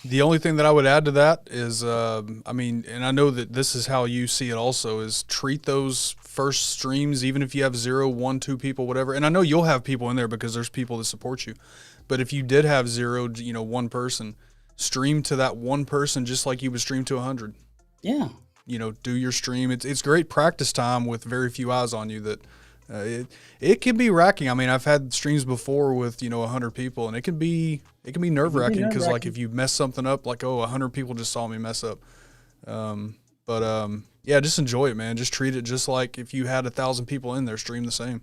The only thing that I would add to that is, I mean, and I know that this is how you see it also, is treat those first streams, even if you have 0, 1, 2 people, whatever. And I know you'll have people in there because there's people that support you. But if you did have 0, 1 person, stream to that one person just like you would stream to 100. Yeah. Do your stream. It's great practice time with very few eyes on you. That it can be racking. I mean, I've had streams before with 100 people, and it can be nerve wracking because like if you mess something up, like 100 people just saw me mess up. Yeah, just enjoy it, man. Just treat it just like if you had 1,000 people in there, stream the same.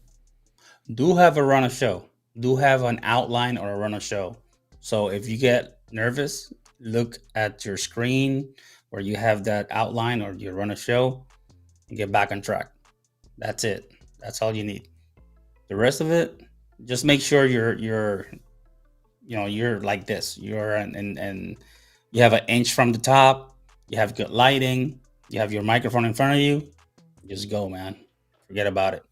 Do have a run of show. Do have an outline or a run of show. So if you get nervous, look at your screen where you have that outline or you run a show and get back on track. That's it. That's all you need. The rest of it, just make sure you're like this. You're and you have an inch from the top. You have good lighting. You have your microphone in front of you. Just go, man. Forget about it.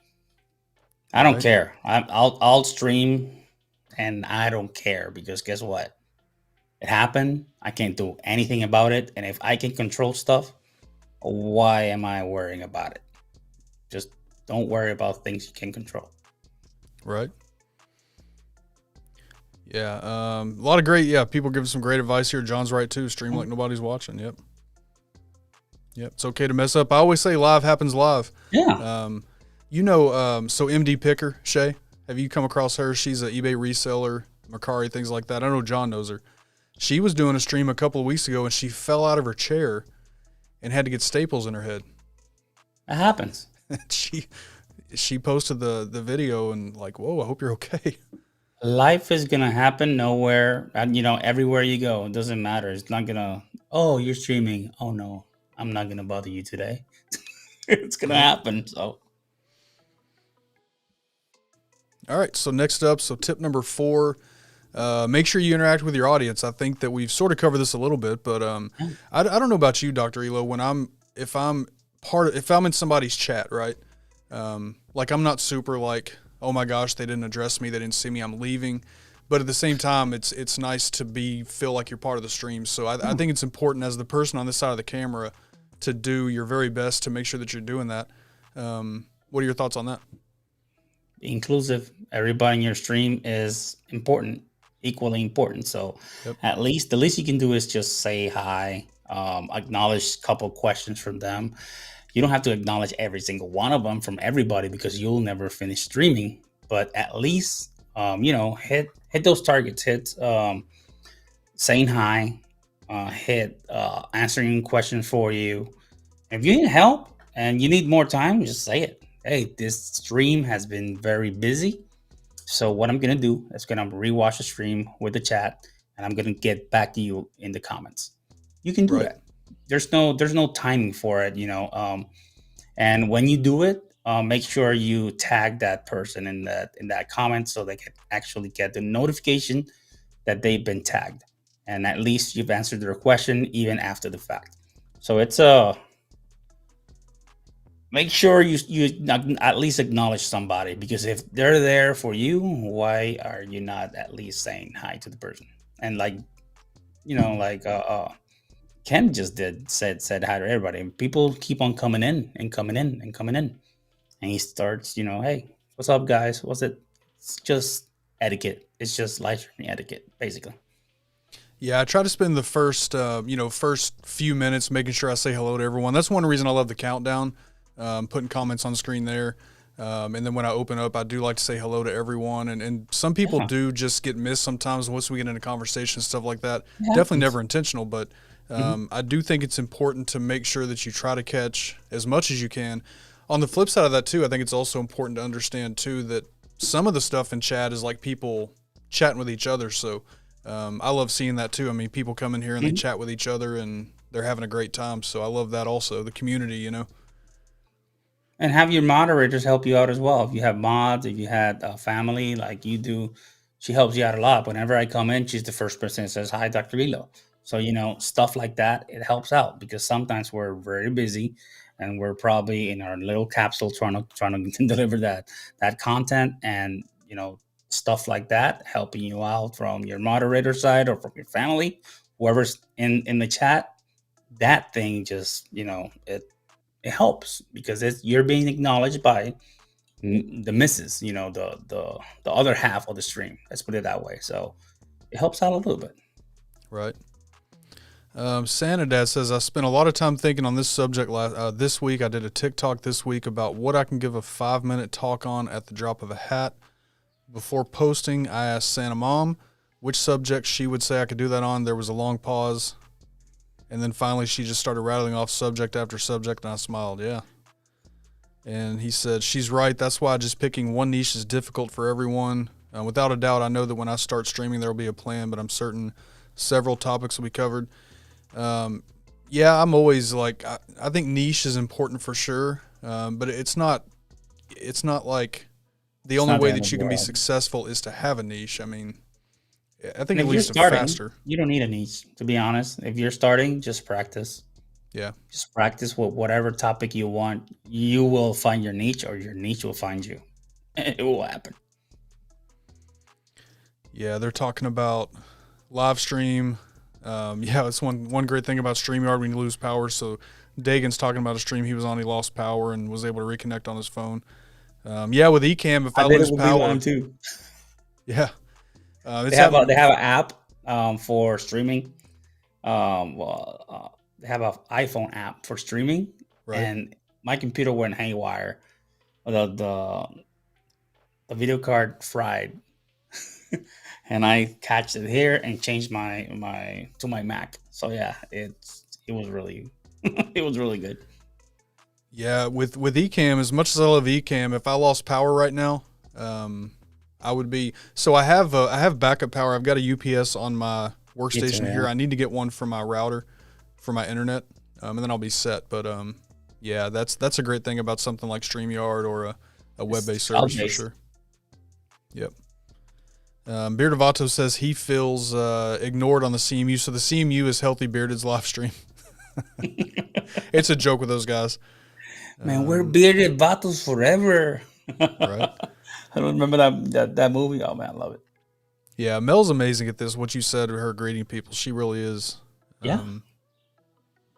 I don't care. I'll stream, and I don't care because guess what? It happened. I can't do anything about it. And if I can control stuff, why am I worrying about it? Just don't worry about things you can control. Right. Yeah. A lot of great. Yeah. People give some great advice here. John's right too. Stream like nobody's watching. Yep. Yep. It's okay to mess up. I always say live happens live. Yeah. So MD Picker, Shay, have you come across her? She's an eBay reseller, Mercari, things like that. I know John knows her. She was doing a stream a couple of weeks ago and she fell out of her chair and had to get staples in her head. It happens. she posted the video and like, whoa, I hope you're okay. Life is gonna happen nowhere, and everywhere you go, it doesn't matter. It's not gonna. Oh, you're streaming. Oh no, I'm not gonna bother you today. It's gonna happen. So, All right. So next up, tip number 4, make sure you interact with your audience. I think that we've sort of covered this a little bit, but I don't know about you, Dr. Elo. If I'm in somebody's chat, right? Like I'm not super like, oh my gosh, they didn't address me, they didn't see me, I'm leaving. But at the same time, it's nice to feel like you're part of the stream. So I think it's important as the person on this side of the camera to do your very best to make sure that you're doing that. What are your thoughts on that? inclusive. Everybody in your stream is important, equally important. So, Yep. at least the least you can do is just say hi, acknowledge a couple questions from them. You don't have to acknowledge every single one of them from everybody because you'll never finish streaming. But at least, hit those targets. Hit saying hi. Hit answering questions for you. If you need help and you need more time, just say it. Hey, this stream has been very busy. So what I'm gonna do is gonna rewatch the stream with the chat, and I'm gonna get back to you in the comments. You can do Right. that. There's no timing for it, And when you do it, make sure you tag that person in that comment so they can actually get the notification that they've been tagged, and at least you've answered their question even after the fact. So it's make sure you at least acknowledge somebody, because if they're there for you, why are you not at least saying hi to the person? And Ken just said hi to everybody, and people keep on coming in and coming in and coming in, and he starts, hey, what's up guys, what's it? It's just etiquette. It's just live streaming etiquette, basically. Yeah, I try to spend the first few minutes making sure I say hello to everyone. That's one reason I love the countdown, putting comments on the screen there. And then when I open up, I do like to say hello to everyone. And some people Yeah. do just get missed sometimes once we get into conversation and stuff like that. It Definitely happens. never intentional, but Mhm. I do think it's important to make sure that you try to catch as much as you can. On the flip side of that too, I think it's also important to understand too that some of the stuff in chat is like people chatting with each other. So I love seeing that too. I mean, people come in here and they Mhm. chat with each other and they're having a great time. So I love that also, the community. And have your moderators help you out as well. If you have mods, if you had a family like you do, she helps you out a lot. Whenever I come in, she's the first person that says, "Hi, Dr. Elo." So, stuff like that, it helps out because sometimes we're very busy and we're probably in our little capsule trying to deliver that content, and stuff like that, helping you out from your moderator side or from your family, whoever's in the chat. That thing just, it helps because you're being acknowledged by the misses, the other half of the stream. Let's put it that way. So it helps out a little bit. Right. Sanadad says, I spent a lot of time thinking on this subject this week. I did a TikTok this week about what I can give a 5-minute talk on at the drop of a hat. Before posting, I asked Santa Mom which subject she would say I could do that on. There was a long pause. And then finally she just started rattling off subject after subject, and I smiled. Yeah. And he said, she's right. That's why just picking one niche is difficult for everyone. Without a doubt, I know that when I start streaming, there will be a plan, but I'm certain several topics will be covered. Yeah, I'm always like, I think niche is important for sure. But it's not like the It's only not way the end of that the you can be world. successful is to have a niche. I mean, I think And it if you're leads to starting, faster. you don't need a niche, to be honest. If you're starting, just practice. Yeah. Just practice with whatever topic you want. You will find your niche, or your niche will find you. It will happen. Yeah, they're talking about live stream. Yeah, it's one great thing about StreamYard when you lose power. So Dagan's talking about a stream he was on. He lost power and was able to reconnect on his phone. Yeah, with Ecamm, if I I did it lose with Beeline power, too. yeah, They it's have a happened. they have an app for streaming. They have an iPhone app for streaming, Right. and my computer went haywire. The video card fried, and I catched it here and changed my to my Mac. So yeah, it was really it was really good. Yeah, with Ecamm, as much as I love Ecamm, if I lost power right now, um, I would be. So I have backup power. I've got a UPS on my Me too. workstation Yeah. here. I need to get one for my router, for my internet, and then I'll be set. But yeah, that's a great thing about something like StreamYard or a It's web-based service for cloud-based. sure. Yep. Beard Avato says he feels ignored on the CMU. So the CMU is Healthy Bearded's live stream. It's a joke with those guys. Man, we're bearded vatos forever. Right. I don't remember that movie. Oh man, I love it. Yeah, Mel's amazing at this. What you said, her greeting people, she really is. Yeah.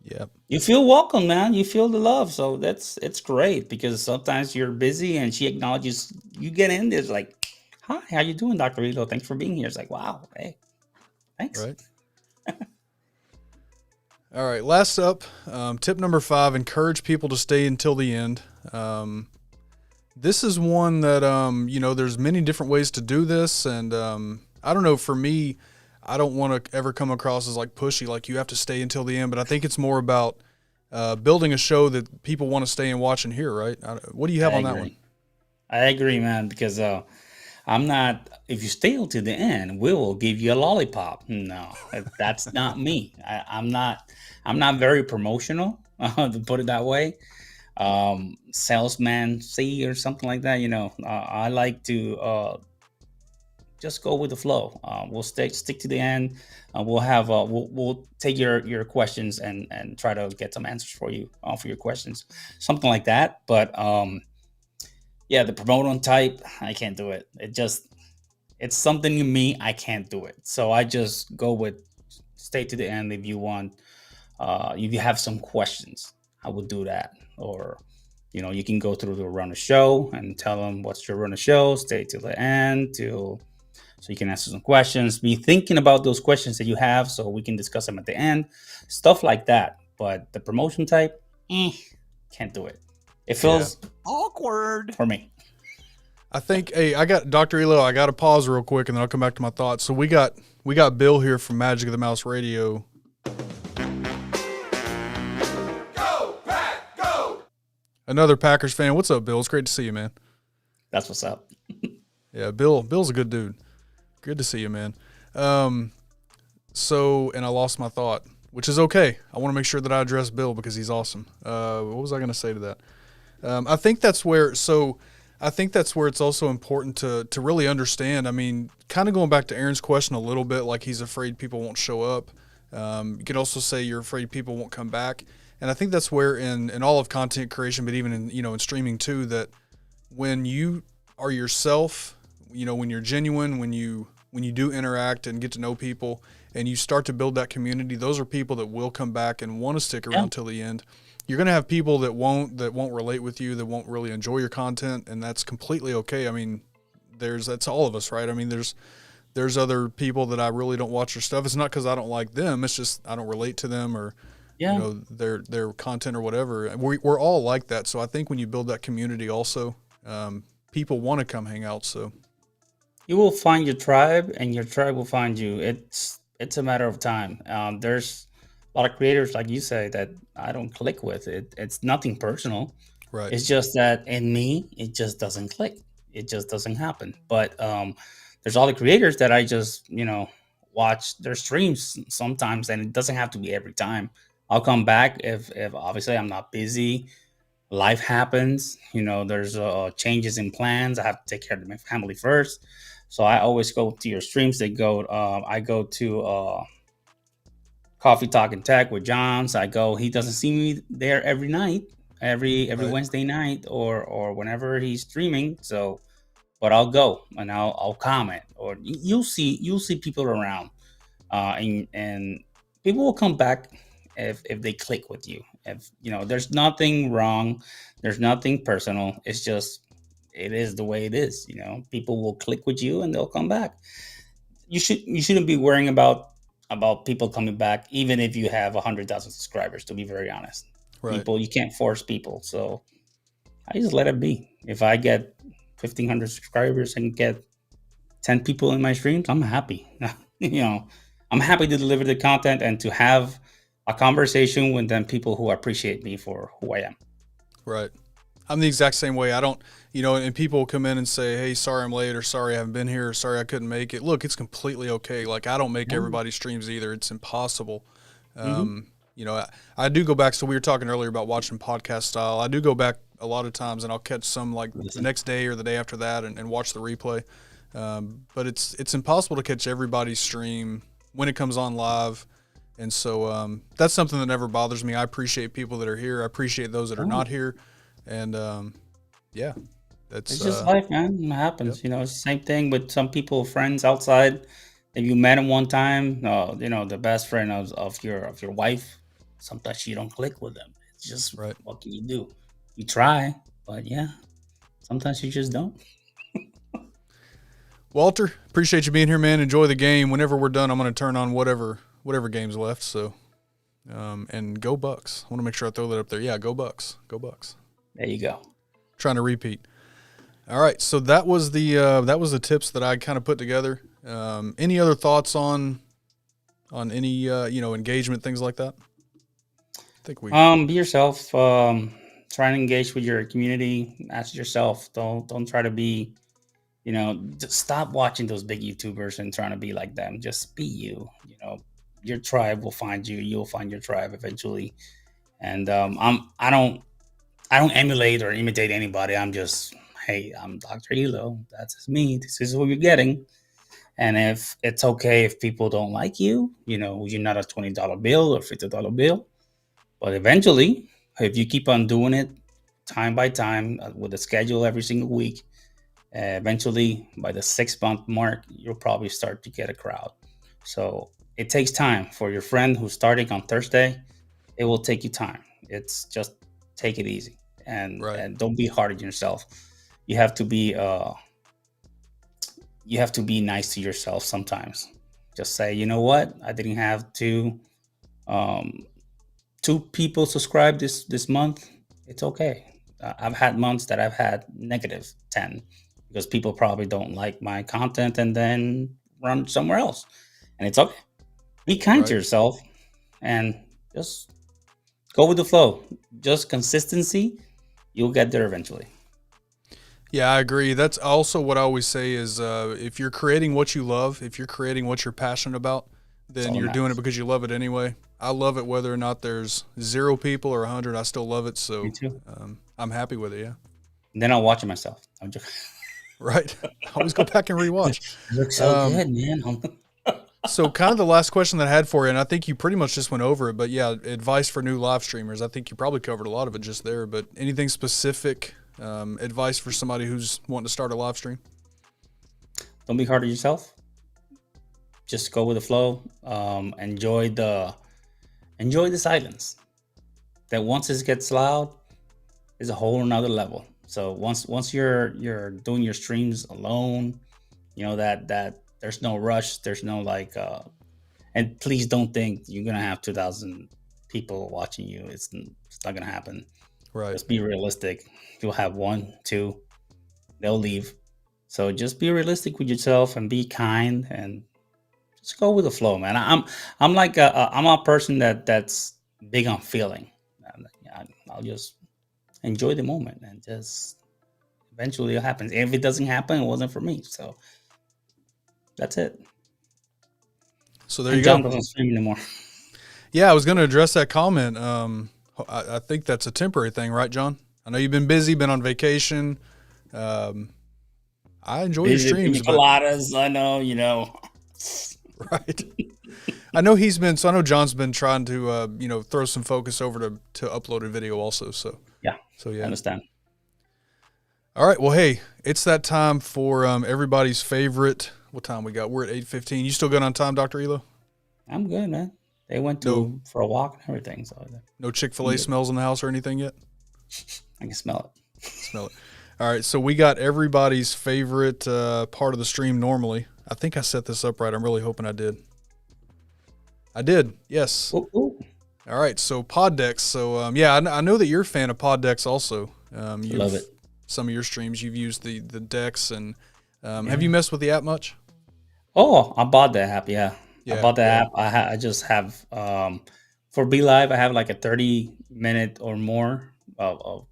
Yeah. You feel welcome, man. You feel the love. So it's great because sometimes you're busy and she acknowledges you get in there's like, hi, how you doing, Dr. Elo? Thanks for being here. It's like, wow, hey, thanks. Right. All right. Last up, tip number 5: encourage people to stay until the end. This is one that there's many different ways to do this, and I don't know. For me, I don't want to ever come across as like pushy, like you have to stay until the end. But I think it's more about building a show that people want to stay and watch and hear. Right? What do you have I on that agree. one? I agree, man, because I'm not. If you stay till the end, we will give you a lollipop. No, that's not me. I'm not. I'm not very promotional, to put it that way. Salesman C or something like that. I like to just go with the flow. We'll stick to the end. We'll take your questions and try to get some answers for you for your questions, something like that. But yeah, the promoting type, I can't do it. It's something in me. I can't do it. So I just go with stay to the end if you want. If you have some questions, I would do that. Or, you can go through the run of show and tell them what's your run of show. Stay till the end so you can answer some questions. Be thinking about those questions that you have so we can discuss them at the end. Stuff like that. But the promotion type, can't do it. It feels awkward for me. I think, hey, I got Dr. Elo. I got to pause real quick, and then I'll come back to my thoughts. So we got Bill here from Magic of the Mouse Radio. Go Pack, go! Another Packers fan. What's up, Bill? It's great to see you, man. That's what's up. Yeah, Bill's a good dude. Good to see you, man. So, and I lost my thought, which is okay. I want to make sure that I address Bill because he's awesome. What was I going to say to that? I think that's where it's also important to really understand. I mean, kind of going back to Aaron's question a little bit, like he's afraid people won't show up. You could also say you're afraid people won't come back. And I think that's where in all of content creation, but even in streaming too, that when you are yourself, when you're genuine, when you do interact and get to know people and you start to build that community, those are people that will come back and want to stick around till the end. You're going to have people that won't relate with you, that won't really enjoy your content, and that's completely okay. I mean, that's all of us, right? I mean, there's other people that I really don't watch their stuff. It's not because I don't like them. It's just I don't relate to them or their content or whatever. We're all like that. So I think when you build that community also, people want to come hang out. So you will find your tribe and your tribe will find you. It's a matter of time. There's a lot of creators, like you say, that I don't click with. It's nothing personal. right. It's just that in me, it just doesn't click. It just doesn't happen. But there's all the creators that I just, watch their streams sometimes, and it doesn't have to be every time. I'll come back if obviously I'm not busy. Life happens, there's changes in plans. I have to take care of my family first. So I always go to your streams. I go to Coffee Talk and Tech with Johns. He doesn't see me there every night, every Right. Wednesday night or whenever he's streaming. So, but I'll go and I'll comment, or you'll see people around, and people will come back if they click with you. If there's nothing wrong, there's nothing personal. It's just it is the way it is. People will click with you and they'll come back. You shouldn't be worrying about people coming back, even if you have 100,000 subscribers. To be very honest, Right. you can't force people. So I just let it be. If I get 1,500 subscribers and get 10 people in my streams, I'm happy. I'm happy to deliver the content and to have a conversation with them, people who appreciate me for who I am. Right. I'm the exact same way. I don't, and people will come in and say, hey, sorry I'm late, or sorry I haven't been here, or sorry I couldn't make it. Look, it's completely okay. Like, I don't make everybody's streams either. It's impossible. I do go back. So we were talking earlier about watching podcast style. I do go back a lot of times and I'll catch some like the next day or the day after that and watch the replay. But it's impossible to catch everybody's stream when it comes on live. And so that's something that never bothers me. I appreciate people that are here. I appreciate those that are not here. And yeah, It's just life, man. It happens. It's the same thing with some people, friends outside. If you met them one time, the best friend of your wife, sometimes you don't click with them. It's just right. What can you do? You try, but yeah, sometimes you just don't. Walter, appreciate you being here, man. Enjoy the game. Whenever we're done, I'm going to turn on whatever game's left. So, and go Bucks. I want to make sure I throw that up there. Yeah, go Bucks. Go Bucks. There you go. Trying to repeat. All right, so that was the tips that I kind of put together. Any other thoughts on any engagement, things like that? I think we be yourself. Try and engage with your community. Ask yourself. Don't try to be. Just stop watching those big YouTubers and trying to be like them. Just be you. Your tribe will find you. You'll find your tribe eventually. And I don't emulate or imitate anybody. I'm just, hey, I'm Dr. Elo. That's just me. This is what you're getting. And if it's okay if people don't like you, you're not a $20 bill or $50 bill. But eventually, if you keep on doing it time by time with a schedule every single week, eventually by the 6-month mark, you'll probably start to get a crowd. So it takes time. For your friend who's starting on Thursday, it will take you time. It's just take it easy and don't be hard on yourself. You have to be nice to yourself sometimes. Just say, you know what? I didn't have two people subscribe this month. It's okay. I've had months that I've had -10 because people probably don't like my content and then run somewhere else. And it's okay. Be kind to yourself and just go with the flow. Just consistency. You'll get there eventually. Yeah, I agree. That's also what I always say is if you're creating what you love, if you're creating what you're passionate about, then you're doing it because you love it anyway. I love it whether or not there's 0 people or 100. I still love it. So Me too. I'm happy with it, yeah. And then I'll watch it myself. I'm just right. I always go back and rewatch. It looks so good, man. So kind of the last question that I had for you, and I think you pretty much just went over it, but yeah, advice for new live streamers. I think you probably covered a lot of it just there, but anything specific, advice for somebody who's wanting to start a live stream? Don't be hard on yourself. Just go with the flow. Enjoy the silence. That once it gets loud, is a whole another level. So once you're doing your streams alone, that there's no rush. There's no and please don't think you're gonna have 2,000 people watching you. It's not gonna happen. Right. Just be realistic. You'll have 1, 2, they'll leave. So just be realistic with yourself and be kind and just go with the flow, man. I'm like I'm a person that's big on feeling. I'll just enjoy the moment and just eventually it happens. If it doesn't happen, it wasn't for me. So that's it. So there you go. John doesn't stream anymore. Yeah, I was going to address that comment. I think that's a temporary thing, right, John? I know you've been busy, been on vacation. I enjoy your streams. Coladas, I know, Right. I know John's been trying to, throw some focus over to upload a video also. So yeah. So yeah. I understand. All right. Well, hey, it's that time for everybody's favorite. What time we got? We're at 8:15. You still good on time, Dr. Elo? I'm good, man. They went No, for a walk and everything. So no Chick-fil-A yeah, smells in the house or anything yet? I can smell it. Smell it. All right, so we got everybody's favorite part of the stream normally. I think I set this up right. I'm really hoping I did. I did, yes. Ooh, ooh. All right, so pod decks. So yeah, I know that you're a fan of pod decks also. Love it. Some of your streams you've used the decks, and Yeah. have you messed with the app much? Oh, I bought the app. Yeah, I Yeah, bought the yeah. app. I just have for Be Live. I have like a 30-minute or more of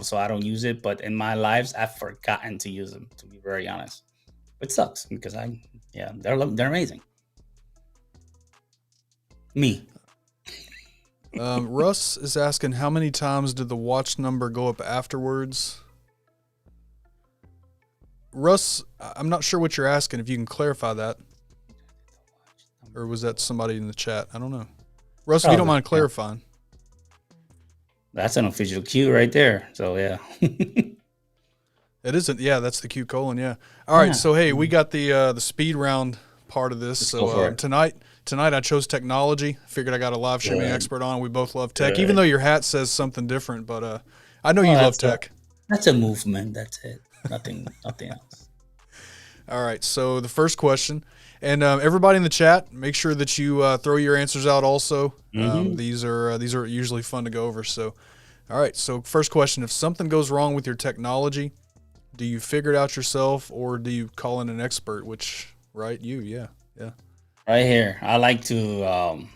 so I don't use it. But in my lives, I've forgotten to use them. To be very honest, it sucks because they're amazing. Me. Russ is asking how many times did the watch number go up afterwards? Russ, I'm not sure what you're asking. If you can clarify that, or was that somebody in the chat? I don't know. Russ, if you don't mind clarifying. That's an official cue right there. So yeah. It isn't. Yeah, that's the Q colon. Yeah. All right. So hey, we got the speed round part of this. So tonight I chose technology. Figured I got a live streaming expert on. We both love tech, even though your hat says something different. But I know you love tech. That's a movement. That's it. Nothing else. All right. So the first question, and everybody in the chat, make sure that you throw your answers out. Also, these are usually fun to go over. So, all right. So first question: if something goes wrong with your technology, do you figure it out yourself, or do you call in an expert? Which, right? Yeah. Right here. I like to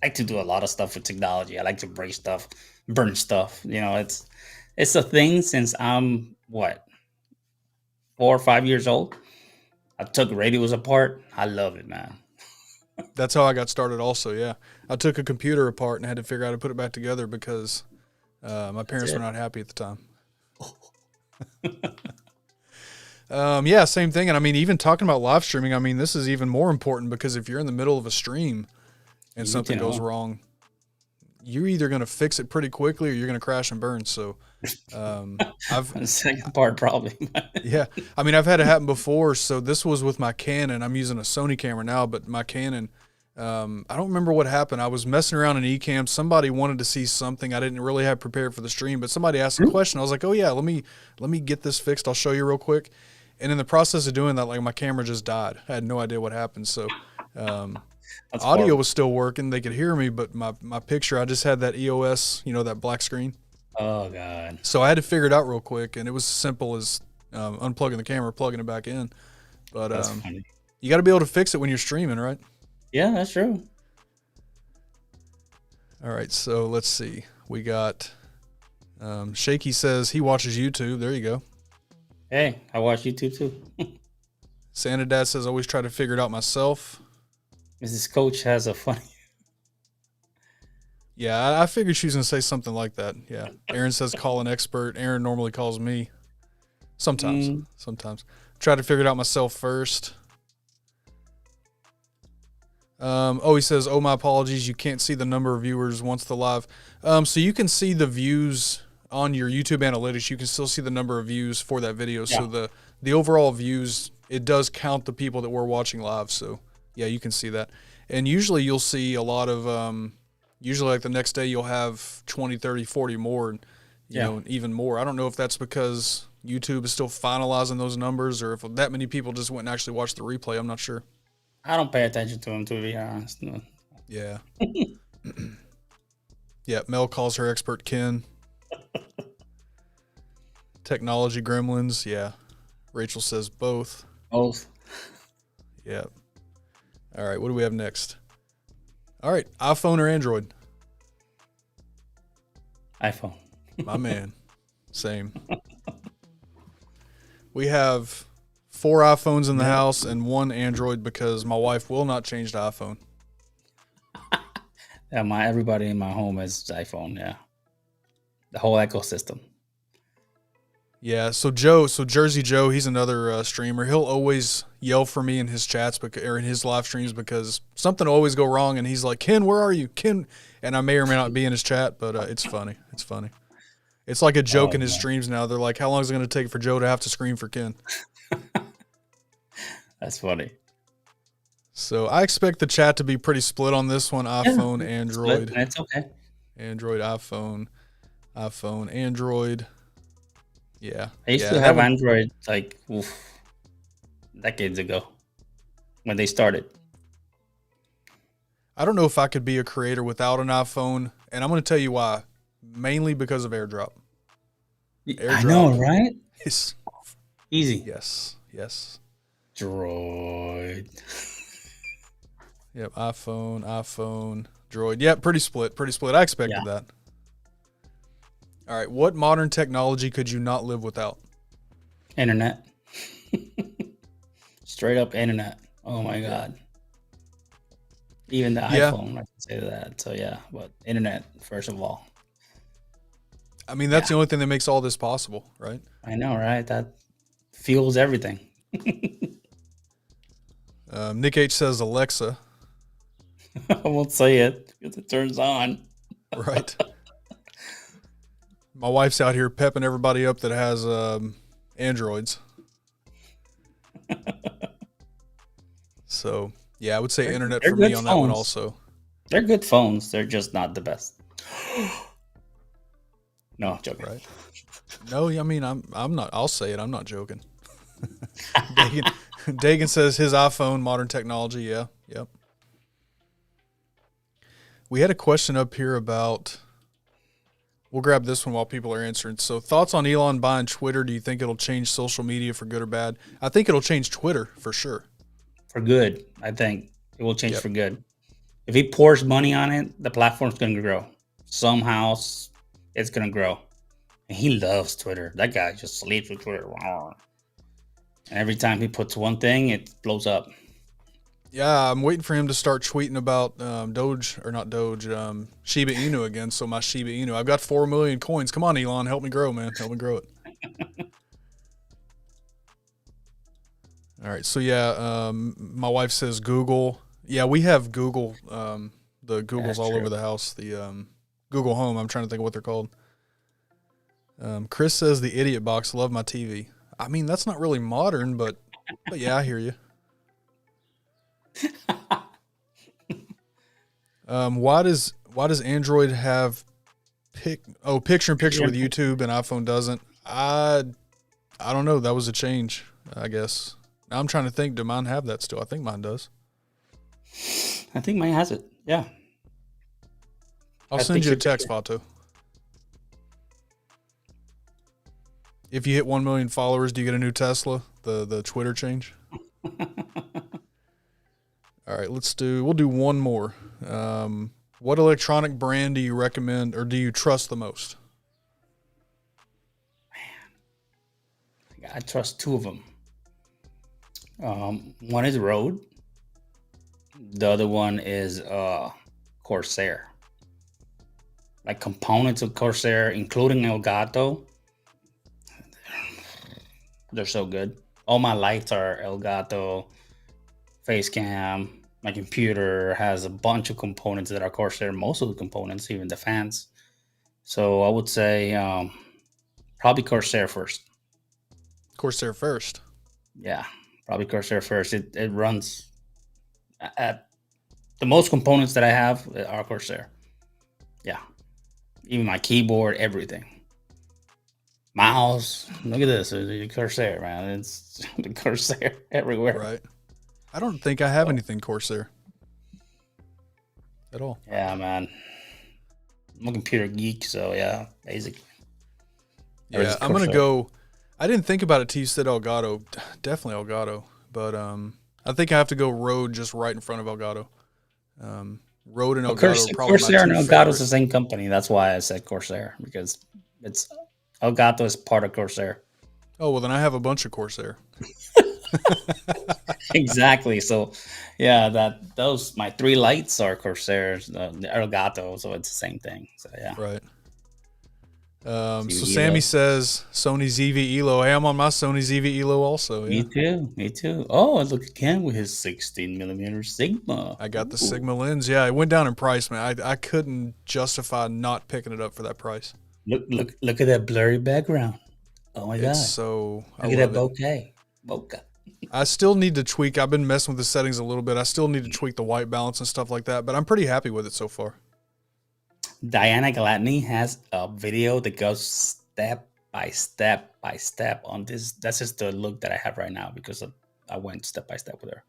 do a lot of stuff with technology. I like to break stuff, burn stuff. It's a thing since I'm 4 or 5 years old. I took radios apart. I love it, man. That's how I got started also, yeah. I took a computer apart and had to figure out how to put it back together because my parents were not happy at the time. Yeah, same thing. And I mean, even talking about live streaming, I mean, this is even more important because if you're in the middle of a stream and something goes wrong, you're either going to fix it pretty quickly or you're going to crash and burn. So the second part probably. Yeah. I mean, I've had it happen before. So this was with my Canon. I'm using a Sony camera now, but my Canon, I don't remember what happened. I was messing around in Ecamm. Somebody wanted to see something I didn't really have prepared for the stream, but somebody asked a question. I was like, oh yeah, let me get this fixed. I'll show you real quick. And in the process of doing that, like my camera just died. I had no idea what happened. So audio was still working. They could hear me, but my picture, I just had that EOS, that black screen. Oh God. So I had to figure it out real quick, and it was as simple as unplugging the camera, plugging it back in. But you got to be able to fix it when you're streaming, right? Yeah, that's true. All right, so let's see. We got Shaky says he watches YouTube. There you go. Hey, I watch YouTube too. Santa Dad says always try to figure it out myself. Mrs. Coach has a funny. Yeah, I figured she was going to say something like that. Yeah. Aaron says call an expert. Aaron normally calls me. Sometimes. Try to figure it out myself first. He says, oh, my apologies. You can't see the number of viewers once the live. So you can see the views on your YouTube analytics. You can still see the number of views for that video. Yeah. So the overall views, it does count the people that were watching live. So, yeah, you can see that. And usually you'll see a lot of usually like the next day you'll have 20, 30, 40 more, you know, even more. I don't know if that's because YouTube is still finalizing those numbers or if that many people just went and actually watched the replay. I'm not sure. I don't pay attention to them, to be honest. No. Yeah. Yeah, Mel calls her expert Ken. Technology gremlins, yeah. Rachel says both. Both. Yeah. All right, what do we have next? All right, iPhone or Android? iPhone. My man. Same. We have 4 iPhones in the house and 1 Android because my wife will not change the iPhone. Yeah, everybody in my home has iPhone, yeah. The whole ecosystem. Yeah, so Jersey Joe, he's another streamer. He'll always yell for me in his chats or in his live streams because something will always go wrong, and he's like, Ken, where are you? Ken. And I may or may not be in his chat, but it's funny. It's funny. It's like a joke in his streams now. They're like, how long is it going to take for Joe to have to scream for Ken? That's funny. So I expect the chat to be pretty split on this one. iPhone, Yeah, Android, it's okay. Android, iPhone, iPhone, Android. Yeah, I used yeah, to that have would. Android like decades ago when they started. I don't know if I could be a creator without an iPhone, and I'm going to tell you why. Mainly because of AirDrop. I know, AirDrop right? is Easy. yes, yes. Droid. Yep, iPhone, Droid. Yep, pretty split, pretty split. I Yeah, expected that. All right, what modern technology could you not live without? internet. Straight up internet. Oh my Yeah. god. Even the Yeah, iPhone, I can say that. So yeah, but internet first of all. I mean, that's Yeah, the only thing that makes all this possible, right? I know, right? That fuels everything. Nick H says Alexa, I won't say it because it turns on. right? My wife's out here pepping everybody up that has Androids. So, yeah, I would say internet They're for me good on that one phones. also. They're good phones. They're just not the best. No, I'm joking. Right? No, I mean, I'm not. I'll say it. I'm not joking. Dagan says his iPhone, modern technology. Yeah, yep. We had a question up here about. We'll grab this one while people are answering. So, thoughts on Elon buying Twitter? Do you think it'll change social media for good or bad? I think it'll change Twitter for sure. For good, I think it will change Yep. for good. If he pours money on it, the platform's going to grow. Somehow, it's going to grow. And he loves Twitter. That guy just sleeps with Twitter. And every time he puts one thing, it blows up. Yeah, I'm waiting for him to start tweeting about Doge or not Doge, Shiba Inu again. So my Shiba Inu, I've got 4 million coins. Come on, Elon, help me grow, man. Help me grow it. All right. So yeah, my wife says Google. Yeah, we have Google. The Google's That's all true. over the house. The Google Home. I'm trying to think of what they're called. Chris says the idiot box. Love my TV. I mean, that's not really modern, but yeah, I hear you. Why does Android have picture in picture with YouTube and iPhone doesn't? I don't know. That was a change, I guess. Now I'm trying to think. Do mine have that still? I think mine does. I think mine has it. Yeah. I'll Has send you a picture text, Vato. If you hit 1 million followers, do you get a new Tesla? The Twitter change. All right, we'll do one more. What electronic brand do you recommend or do you trust the most? I trust two of them. One is Rode. The other one is Corsair. Like components of Corsair, including Elgato, they're so good. All my lights are Elgato, Facecam. My computer has a bunch of components that are Corsair. Most of the components, even the fans. So I would say probably Corsair first. Corsair first. Yeah, probably Corsair first. It runs at the most components that I have are Corsair. Yeah, even my keyboard, everything. Mouse. Look at this. It's Corsair, man. It's the Corsair everywhere. Right. I don't think I have anything Corsair at all. Yeah, man. I'm a computer geek, so yeah, basically. Yeah, I'm gonna go. I didn't think about it till you said Elgato. Definitely Elgato, but I think I have to go Rode just right in front of Elgato. Rode and Elgato are probably Corsair my and two Elgato favorite. is the same company. That's why I said Corsair, because it's Elgato is part of Corsair. Oh well, then I have a bunch of Corsair. Exactly. So, yeah, those my three lights are Corsairs, the Elgato, so it's the same thing. So yeah. Right. So Sammy says Sony ZV Elo. Hey, I'm on my Sony ZV Elo also. Yeah. Me too. Me too. Oh, and look at Ken with his 16mm Sigma. I got the Sigma lens. Yeah, it went down in price, man. I couldn't justify not picking it up for that price. Look at that blurry background. Oh my god. It's so Look at that bokeh. Bokeh. I still need to tweak. I've been messing with the settings a little bit. I still need to tweak the white balance and stuff like that, but I'm pretty happy with it so far. Diana Gladney has a video that goes step by step by step on this. That's just the look that I have right now because I went step by step with her.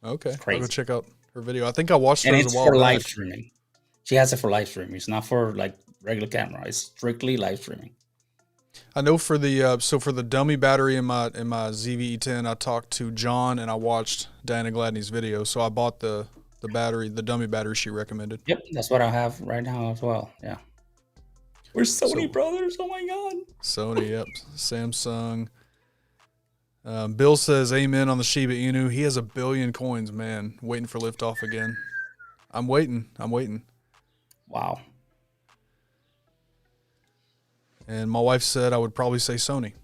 Okay, It's I'll crazy. go check out her video. I think I watched And hers a it's while for back. live streaming. She has it for live streaming. It's not for like regular camera. It's strictly live streaming. I know for the for the dummy battery in my ZVE10, I talked to John and I watched Diana Gladney's video. So I bought the battery, the dummy battery she recommended. Yep, that's what I have right now as well. Yeah. We're Sony brothers. Oh my god. Sony, yep. Samsung. Bill says amen on the Shiba Inu. He has 1 billion coins, man. Waiting for liftoff again. I'm waiting. Wow. And my wife said I would probably say Sony.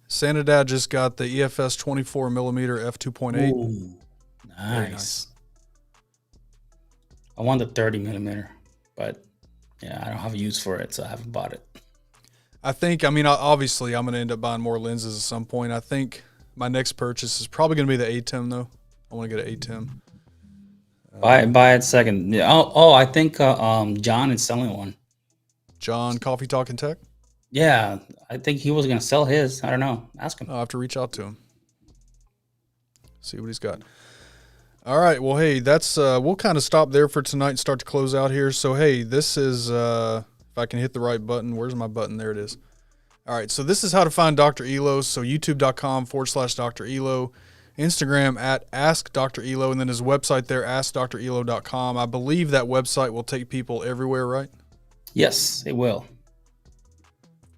Santa Dad just got the EFS 24mm f2.8. Ooh, nice. I want the 30mm, but yeah, I don't have a use for it, so I haven't bought it. Obviously, I'm going to end up buying more lenses at some point. I think my next purchase is probably going to be the ATEM, though. I want to get an ATEM. Buy it second. I think John is selling one. John, Coffee Talking Tech? Yeah, I think he was going to sell his. I don't know. Ask him. I'll have to reach out to him. See what he's got. All right. Well, hey, that's we'll kind of stop there for tonight and start to close out here. So, hey, this is if I can hit the right button. Where's my button? There it is. All right. So this is how to find Dr. Elo. So youtube.com/Dr. Elo, Instagram at Ask Dr. Elo, and then his website there, askdrelo.com. I believe that website will take people everywhere, right? Yes, it will.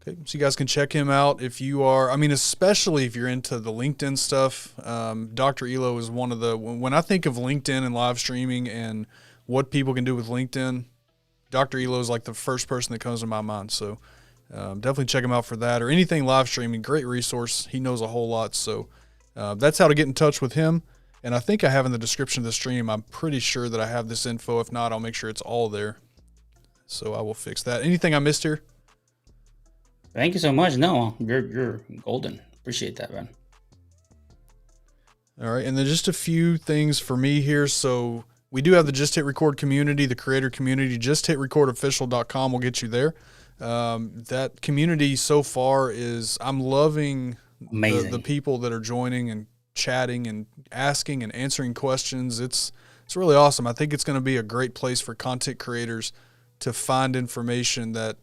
Okay, so you guys can check him out if you are, especially if you're into the LinkedIn stuff. Dr. Elo is one of the, when I think of LinkedIn and live streaming and what people can do with LinkedIn, Dr. Elo is like the first person that comes to my mind. So definitely check him out for that or anything live streaming. Great resource. He knows a whole lot. So that's how to get in touch with him. And I think I have in the description of the stream, I'm pretty sure that I have this info. If not, I'll make sure it's all there. So I will fix that. Anything I missed here? Thank you so much. No, you're golden. Appreciate that, man. All right, and then just a few things for me here. So we do have the Just Hit Record community, the creator community. JustHitRecordOfficial.com will get you there. That community so far is, I'm loving the people that are joining and chatting and asking and answering questions. It's really awesome. I think it's going to be a great place for content creators to find information that,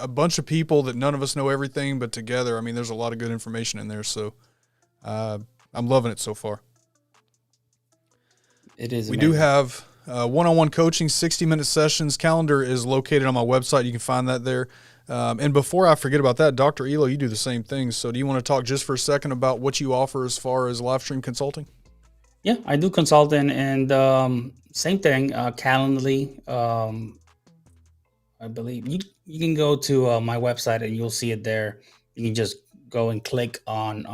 a bunch of people that none of us know everything, but together, there's a lot of good information in there. So I'm loving it so far. It is. We do have one-on-one coaching, 60-minute sessions. Calendar is located on my website. You can find that there. And before I forget about that, Dr. Elo, you do the same thing. So do you want to talk just for a second about what you offer as far as live stream consulting? Yeah, I do consulting and same thing, Calendly. I believe you can go to my website and you'll see it there. You can just go and click on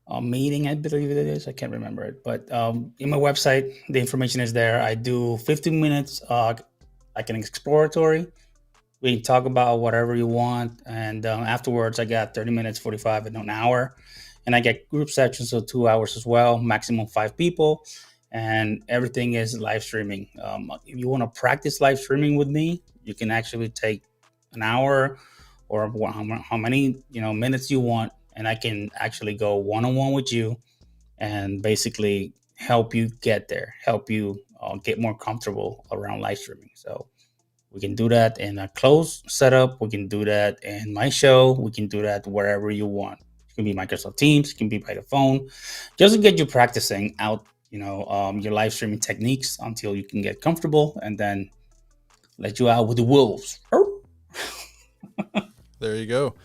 a meeting, I believe it is. I can't remember it. But in my website, the information is there. I do 15 minutes, like an exploratory. We can talk about whatever you want. And afterwards, I got 30 minutes, 45, and an hour. And I get group sessions of 2 hours as well, maximum 5 people. And everything is live streaming. If you want to practice live streaming with me, you can actually take an hour or how many minutes you want, and I can actually go one-on-one with you and basically help you get there, help you get more comfortable around live streaming. So we can do that in a closed setup. We can do that in my show. We can do that wherever you want. It can be Microsoft Teams. It can be by the phone, just to get you practicing out your live streaming techniques until you can get comfortable, and then let you out with the wolves. There you go.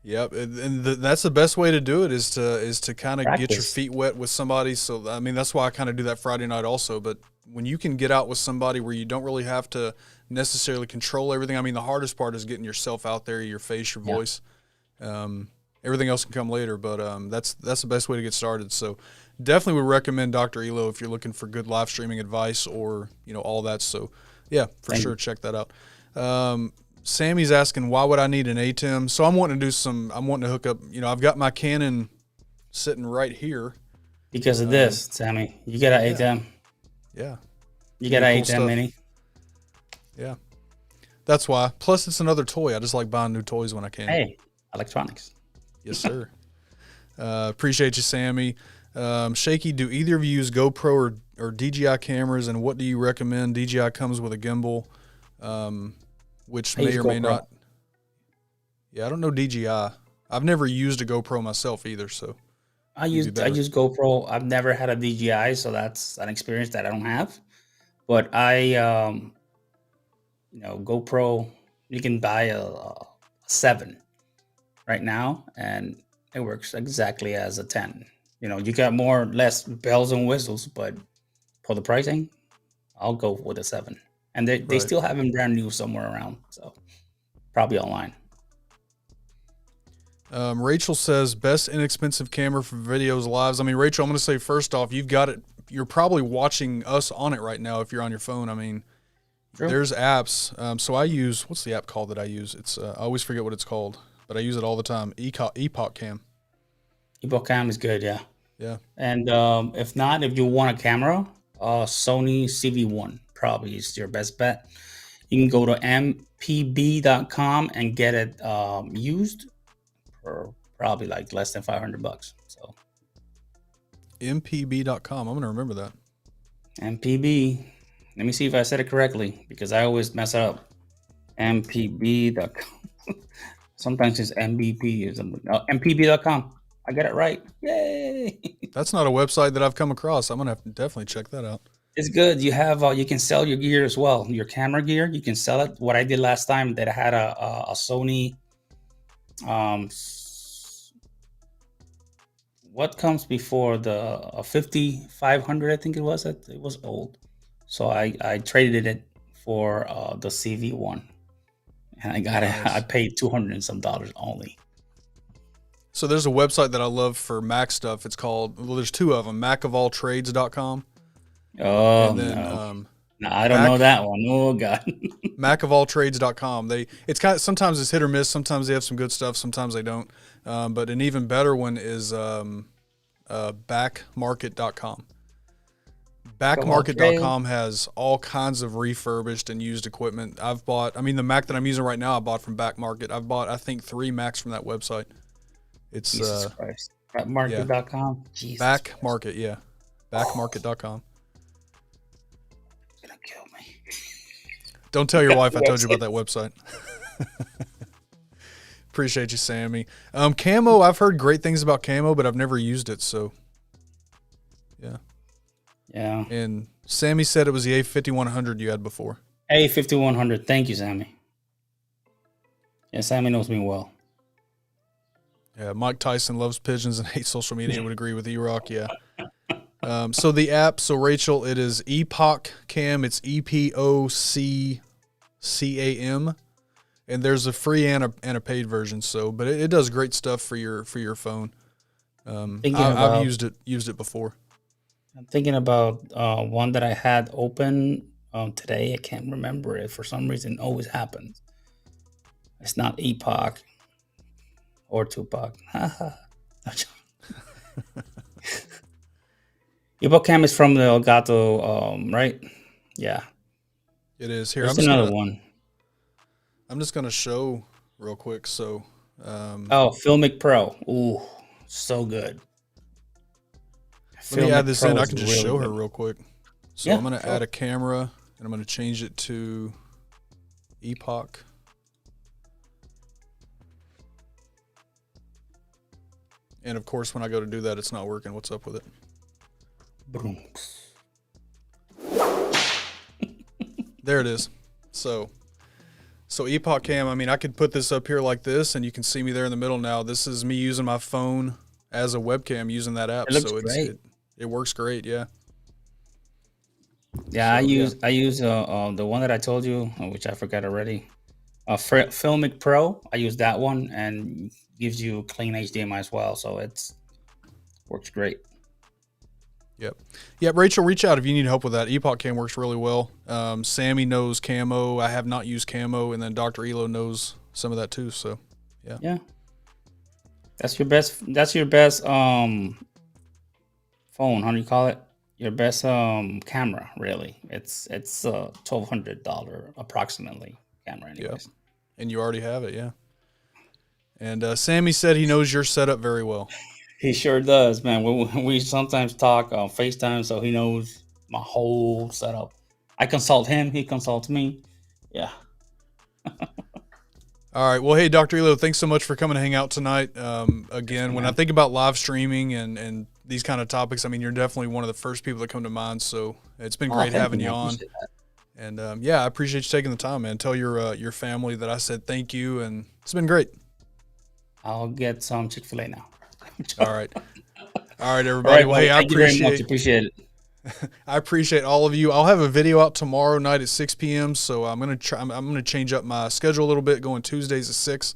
Yep, and that's the best way to do it is to kind of get your feet wet with somebody. So that's why I kind of do that Friday night also. But when you can get out with somebody where you don't really have to necessarily control everything. The hardest part is getting yourself out there, your face, your voice. Everything else can come later, but that's the best way to get started. So definitely would recommend Dr. Elo if you're looking for good live streaming advice or all that. So yeah, for sure, check that out. Sammy's asking, why would I need an ATEM? So I'm wanting to hook up, I've got my Canon sitting right here. Because of this, Sammy. You get an ATEM. Yeah. You get an ATEM Mini. Yeah. That's why. Plus, it's another toy. I just like buying new toys when I can. Hey, electronics. Yes, sir. Appreciate you, Sammy. Shaky, do either of you use GoPro or DJI cameras, and what do you recommend? DJI comes with a gimbal, which may or may not. Yeah, I don't know DJI. I've never used a GoPro myself either, so. I use GoPro. I've never had a DJI, so that's an experience that I don't have. But GoPro, you can buy a 7 right now, and it works exactly as a 10. You got more or less bells and whistles, but for the pricing, I'll go with a 7. And they still have them brand new somewhere around, so probably online. Rachel says, best inexpensive camera for videos, lives. I mean, Rachel, I'm going to say first off, you've got it. You're probably watching us on it right now if you're on your phone. I mean, True. There's apps. So I use, what's the app called that I use? It's I always forget what it's called, but I use it all the time. Epoch Cam. Epoch Cam is good, yeah. Yeah. And if you want a camera, Sony CV1 probably is your best bet. You can go to mpb.com and get it used for probably like less than $500. So mpb.com. I'm going to remember that. MPB. Let me see if I said it correctly, because I always mess up. mpb.com. Sometimes it's mbp or something. No, mpb.com. I got it right. Yay! That's not a website that I've come across. I'm going to have to definitely check that out. It's good. You have you can sell your gear as well. Your camera gear, you can sell it. What I did last time, that I had a Sony what comes before the 5500, I think it was. It was old. So I traded it for the CV1. And I got it. I paid $200 and some only. So there's a website that I love for Mac stuff. It's called, there's two of them, macofalltrades.com. Oh, and then, no. No, I don't know that one. Oh, God. macofalltrades.com. It's kind of, sometimes it's hit or miss. Sometimes they have some good stuff. Sometimes they don't. But an even better one is backmarket.com. Backmarket.com has all kinds of refurbished and used equipment. The Mac that I'm using right now, I bought from Backmarket. I've bought, I think, 3 Macs from that website. It's Jesus Christ. Backmarket.com. Yeah. Backmarket, yeah. Backmarket.com. It's gonna kill me. Don't tell your wife I told you about that website. Appreciate you, Sammy. Camo, I've heard great things about Camo, but I've never used it, so yeah. Yeah. And Sammy said it was the A5100 you had before. A5100. Thank you, Sammy. Yeah, Sammy knows me well. Yeah, Mike Tyson loves pigeons and hates social media. Would agree with E-Rock, yeah. So the app, Rachel, it is Epoch Cam. It's EPOCCAM. And there's a free and a paid version. But it does great stuff for your phone. I've used it before. I'm thinking about one that I had open today. I can't remember it. For some reason, it always happens. It's not Epoch or Tupac. Epoch Cam is from the Elgato, right? Yeah. It is. Here, there's another one. I'm just going to show real quick. So, Filmic Pro. Ooh, so good. Let me add this in. I can just show her real quick. So I'm going to add a camera, and I'm going to change it to Epoch. And of course, when I go to do that, it's not working. What's up with it? There it is. So Epoch Cam, I could put this up here like this, and you can see me there in the middle now. This is me using my phone as a webcam using that app. It works great, yeah. Yeah, I use the one that I told you, which I forgot already. Filmic Pro. I use that one, and gives you clean HDMI as well, so works great. Yep. Yeah, Rachel, reach out if you need help with that. Epoch Cam works really well. Sammy knows camo. I have not used camo, and then Dr. Elo knows some of that too. So, yeah. Yeah. That's your best. That's your best phone. How do you call it? Your best camera. Really, it's $1,200 approximately camera. Anyways. Yep. And you already have it, yeah. And Sammy said he knows your setup very well. He sure does, man. We sometimes talk on FaceTime, so he knows my whole setup. I consult him, he consults me. Yeah. All right. Well, hey, Dr. Elo, thanks so much for coming to hang out tonight. Again, when I think about live streaming and these kind of topics, I mean, you're definitely one of the first people that come to mind. So it's been great having you on. And yeah, I appreciate you taking the time, man. Tell your family that I said thank you, and it's been great. I'll get some Chick-fil-A now. All right. All right, everybody. Well, hey, I appreciate it. I appreciate all of you. I'll have a video out tomorrow night at 6 p.m. So I'm gonna change up my schedule a little bit, going Tuesdays at 6,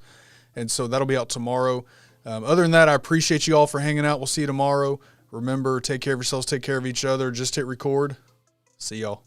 and so that'll be out tomorrow. Other than that, I appreciate you all for hanging out. We'll see you tomorrow. Remember, take care of yourselves, take care of each other. Just hit record. See y'all.